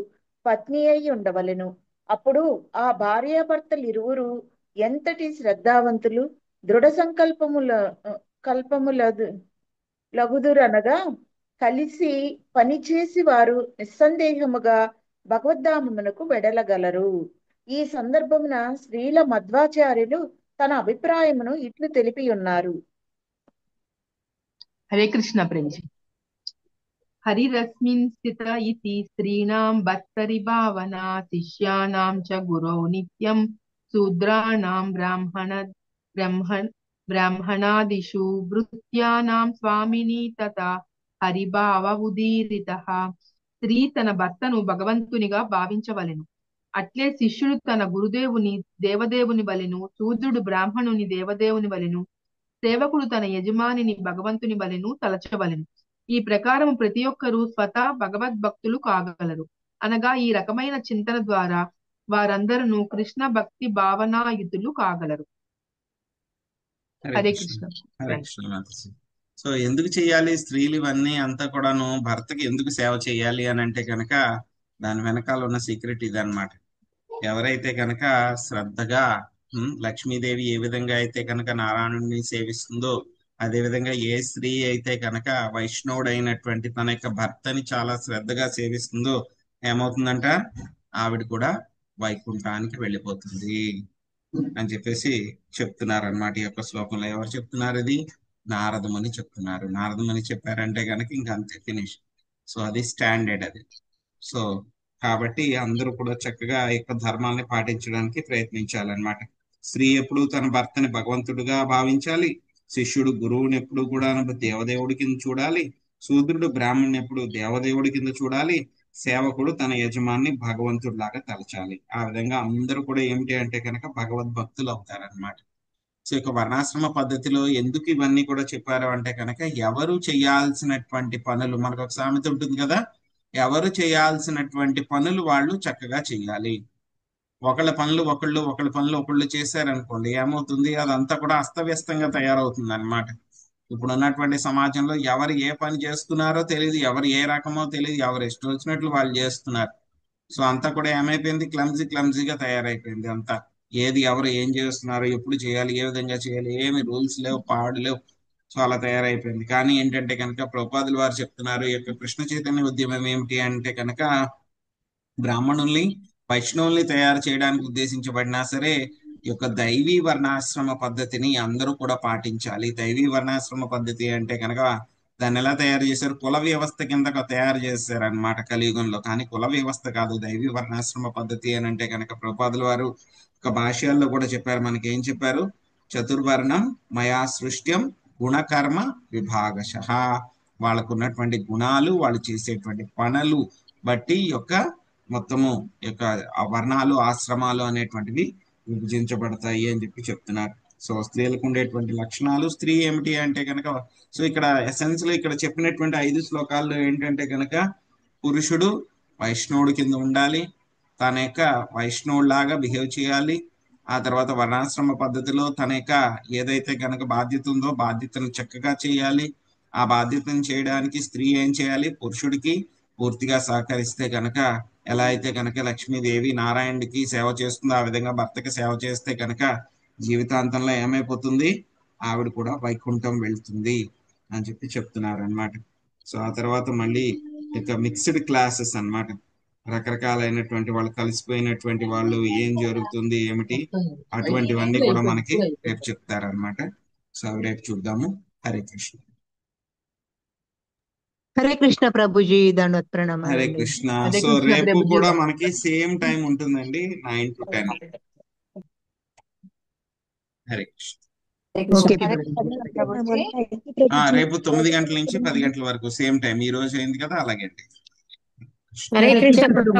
పత్ని అయి ఉండవలెను. అప్పుడు ఆ భార్యాభర్తలు ఇరువురు ఎంతటి శ్రద్ధావంతులు దృఢ లగుదురనగా కలిసి పనిచేసి వారు నిస్సందేహముగా భగవద్ధామమునకు వెడలగలరు. ఈ సందర్భమున శ్రీల మధ్వాచార్యులు తన అభిప్రాయమును ఇట్లు తెలిపి ఉన్నారు.
హరే కృష్ణ ప్రభుజీ. హరిరస్మిన్ స్థిత ఇతి స్త్రీణాం భర్తరి భావన శిష్యానాం చ గురౌ నిత్యం శూద్రాణాం బ్రాహ్మణాదిషు భృత్యానాం స్వామిని తథా హరిభావ ఉదీరితః. స్త్రీ తన భర్తను భగవంతునిగా భావించవలెను. అట్లే శిష్యుడు తన గురుదేవుని దేవదేవుని వలెను, శూద్రుడు బ్రాహ్మణుని దేవదేవుని వలెను, సేవకుడు తన యజమానిని భగవంతుని వలెను తలచవలెను. ఈ ప్రకారం ప్రతి ఒక్కరూ స్వతః భగవద్భక్తులు కాగలరు. అనగా ఈ రకమైన చింతన ద్వారా వారందరూ కృష్ణ భక్తి భావనాయుతులు కాగలరు. హరే కృష్ణ.
హరే కృష్ణ. సో ఎందుకు చేయాలి స్త్రీలు ఇవన్నీ అంతా కూడాను? భర్తకి ఎందుకు సేవ చేయాలి అని అంటే కనుక దాని వెనకాల ఉన్న సీక్రెట్ ఇదన్నమాట. ఎవరైతే కనుక శ్రద్ధగా లక్ష్మీదేవి ఏ విధంగా అయితే కనుక నారాయణుడిని సేవిస్తుందో అదే విధంగా ఏ స్త్రీ అయితే కనుక వైష్ణవుడైనటువంటి తన యొక్క భర్తని చాలా శ్రద్ధగా సేవిస్తుందో ఏమవుతుందంట, ఆవిడ కూడా వైకుంఠానికి వెళ్ళిపోతుంది అని చెప్పేసి చెప్తున్నారు అన్నమాట. ఈ యొక్క శ్లోకంలో ఎవరు చెప్తున్నారు? ఇది నారదముని చెప్తున్నారు. నారదముని చెప్పారంటే కనుక ఇంకా అంతే, ఫినిష్. సో అది స్టాండర్డ్ అది. సో కాబట్టి అందరూ కూడా చక్కగా ఈ యొక్క ధర్మాన్ని పాటించడానికి ప్రయత్నించాలన్నమాట. స్త్రీ ఎప్పుడు తన భర్తని భగవంతుడిగా భావించాలి. శిష్యుడు గురువుని ఎప్పుడు కూడా దేవదేవుడి కింద చూడాలి. శూద్రుడు బ్రాహ్మణుని ఎప్పుడు దేవదేవుడి కింద చూడాలి. సేవకుడు తన యజమాన్ని భగవంతుడిలాగా తలచాలి. ఆ విధంగా అందరూ కూడా ఏమిటి అంటే కనుక భగవద్భక్తులు అవుతారనమాట. సో ఇక వర్ణాశ్రమ పద్ధతిలో ఎందుకు ఇవన్నీ కూడా చెప్పారు అంటే కనుక ఎవరు చేయాల్సినటువంటి పనులు, మనకు ఒక సామెత ఉంటుంది కదా, ఎవరు చేయాల్సినటువంటి పనులు వాళ్ళు చక్కగా చేయాలి. ఒకళ్ళ పనులు ఒకళ్ళు చేశారనుకోండి, ఏమవుతుంది, అదంతా కూడా అస్తవ్యస్తంగా తయారవుతుంది అనమాట. ఇప్పుడు ఉన్నటువంటి సమాజంలో ఎవరు ఏ పని చేస్తున్నారో తెలియదు, ఎవరు ఏ రకమో తెలియదు, ఎవరు ఇష్టం వచ్చినట్లు వాళ్ళు చేస్తున్నారు. సో అంతా కూడా ఏమైపోయింది, క్లమ్జీగా తయారైపోయింది అంతా. ఏది ఎవరు ఏం చేస్తున్నారు, ఎప్పుడు చేయాలి, ఏ విధంగా చేయాలి, ఏమి రూల్స్ లేవు, పాడు లేవు. సో అలా తయారైపోయింది. కానీ ఏంటంటే కనుక ప్రభుపాదులు వారు చెప్తున్నారు, ఈ యొక్క కృష్ణ చైతన్య ఉద్యమం ఏమిటి అంటే కనుక బ్రాహ్మణుల్ని వైష్ణవుల్ని తయారు చేయడానికి ఉద్దేశించబడినా సరే ఈ యొక్క దైవీ వర్ణాశ్రమ పద్ధతిని అందరూ కూడా పాటించాలి. దైవీ వర్ణాశ్రమ పద్ధతి అంటే కనుక దాన్ని ఎలా తయారు చేశారు, కుల వ్యవస్థ కింద తయారు చేశారు అనమాట కలియుగంలో. కానీ కుల వ్యవస్థ కాదు దైవీ వర్ణాశ్రమ పద్ధతి అని అంటే కనుక ప్రభుపాదుల వారు ఒక భాష్యాల్లో కూడా చెప్పారు. మనకి ఏం చెప్పారు, చతుర్వర్ణం మయా సృష్ట్యం గుణకర్మ విభాగశః. వాళ్ళకు ఉన్నటువంటి గుణాలు, వాళ్ళు చేసేటువంటి పనులు బట్టి యొక్క మొత్తము యొక్క వర్ణాలు ఆశ్రమాలు అనేటువంటివి విభజించబడతాయి అని చెప్పి చెప్తున్నారు. సో స్త్రీలకు ఉండేటువంటి లక్షణాలు, స్త్రీ ఏమిటి అంటే కనుక, సో ఇక్కడ ఎసెన్స్ లో ఇక్కడ చెప్పినటువంటి 5 శ్లోకాల్లో ఏంటంటే కనుక పురుషుడు వైష్ణవుడి కింద ఉండాలి, తన యొక్క వైష్ణవుడిలాగా బిహేవ్ చేయాలి. ఆ తర్వాత వర్ణాశ్రమ పద్ధతిలో తన యొక్క ఏదైతే కనుక బాధ్యత ఉందో బాధ్యతను చక్కగా చేయాలి. ఆ బాధ్యతను చేయడానికి స్త్రీ ఏం చేయాలి? పురుషుడికి పూర్తిగా సహకరిస్తే కనుక, ఎలా అయితే కనుక లక్ష్మీదేవి నారాయణుడికి సేవ చేస్తుందో ఆ విధంగా భర్తకి సేవ చేస్తే కనుక జీవితాంతంలో ఏమైపోతుంది? ఆవిడ కూడా వైకుంఠం వెళ్తుంది అని చెప్పి చెప్తున్నారు అనమాట. సో ఆ తర్వాత మళ్ళీ ఇక మిక్స్డ్ క్లాసెస్ అన్నమాట. రకరకాలైనటువంటి వాళ్ళు, కలిసిపోయినటువంటి వాళ్ళు, ఏం జరుగుతుంది ఏమిటి అటువంటివన్నీ కూడా మనకి రేపు చెప్తారనమాట. సో అవి రేపు చూద్దాము. హరే కృష్ణ.
హరే కృష్ణ ప్రభుజీ, దండవత్ ప్రణామాలు.
హరే కృష్ణ.
హరే
సో
కృష్ణ
రేపు
ప్రభుజీ.
కూడా మనకి సేమ్ టైం ఉంటుందండి, 9 to 10. హరే కృష్ణ.
ఓకే
రేపు 9 గంటల నుంచి 10 గంటల వరకు సేమ్ టైం. ఈ రోజు అయింది కదా, అలాగే అండి.
హరే కృష్ణ ప్రభు.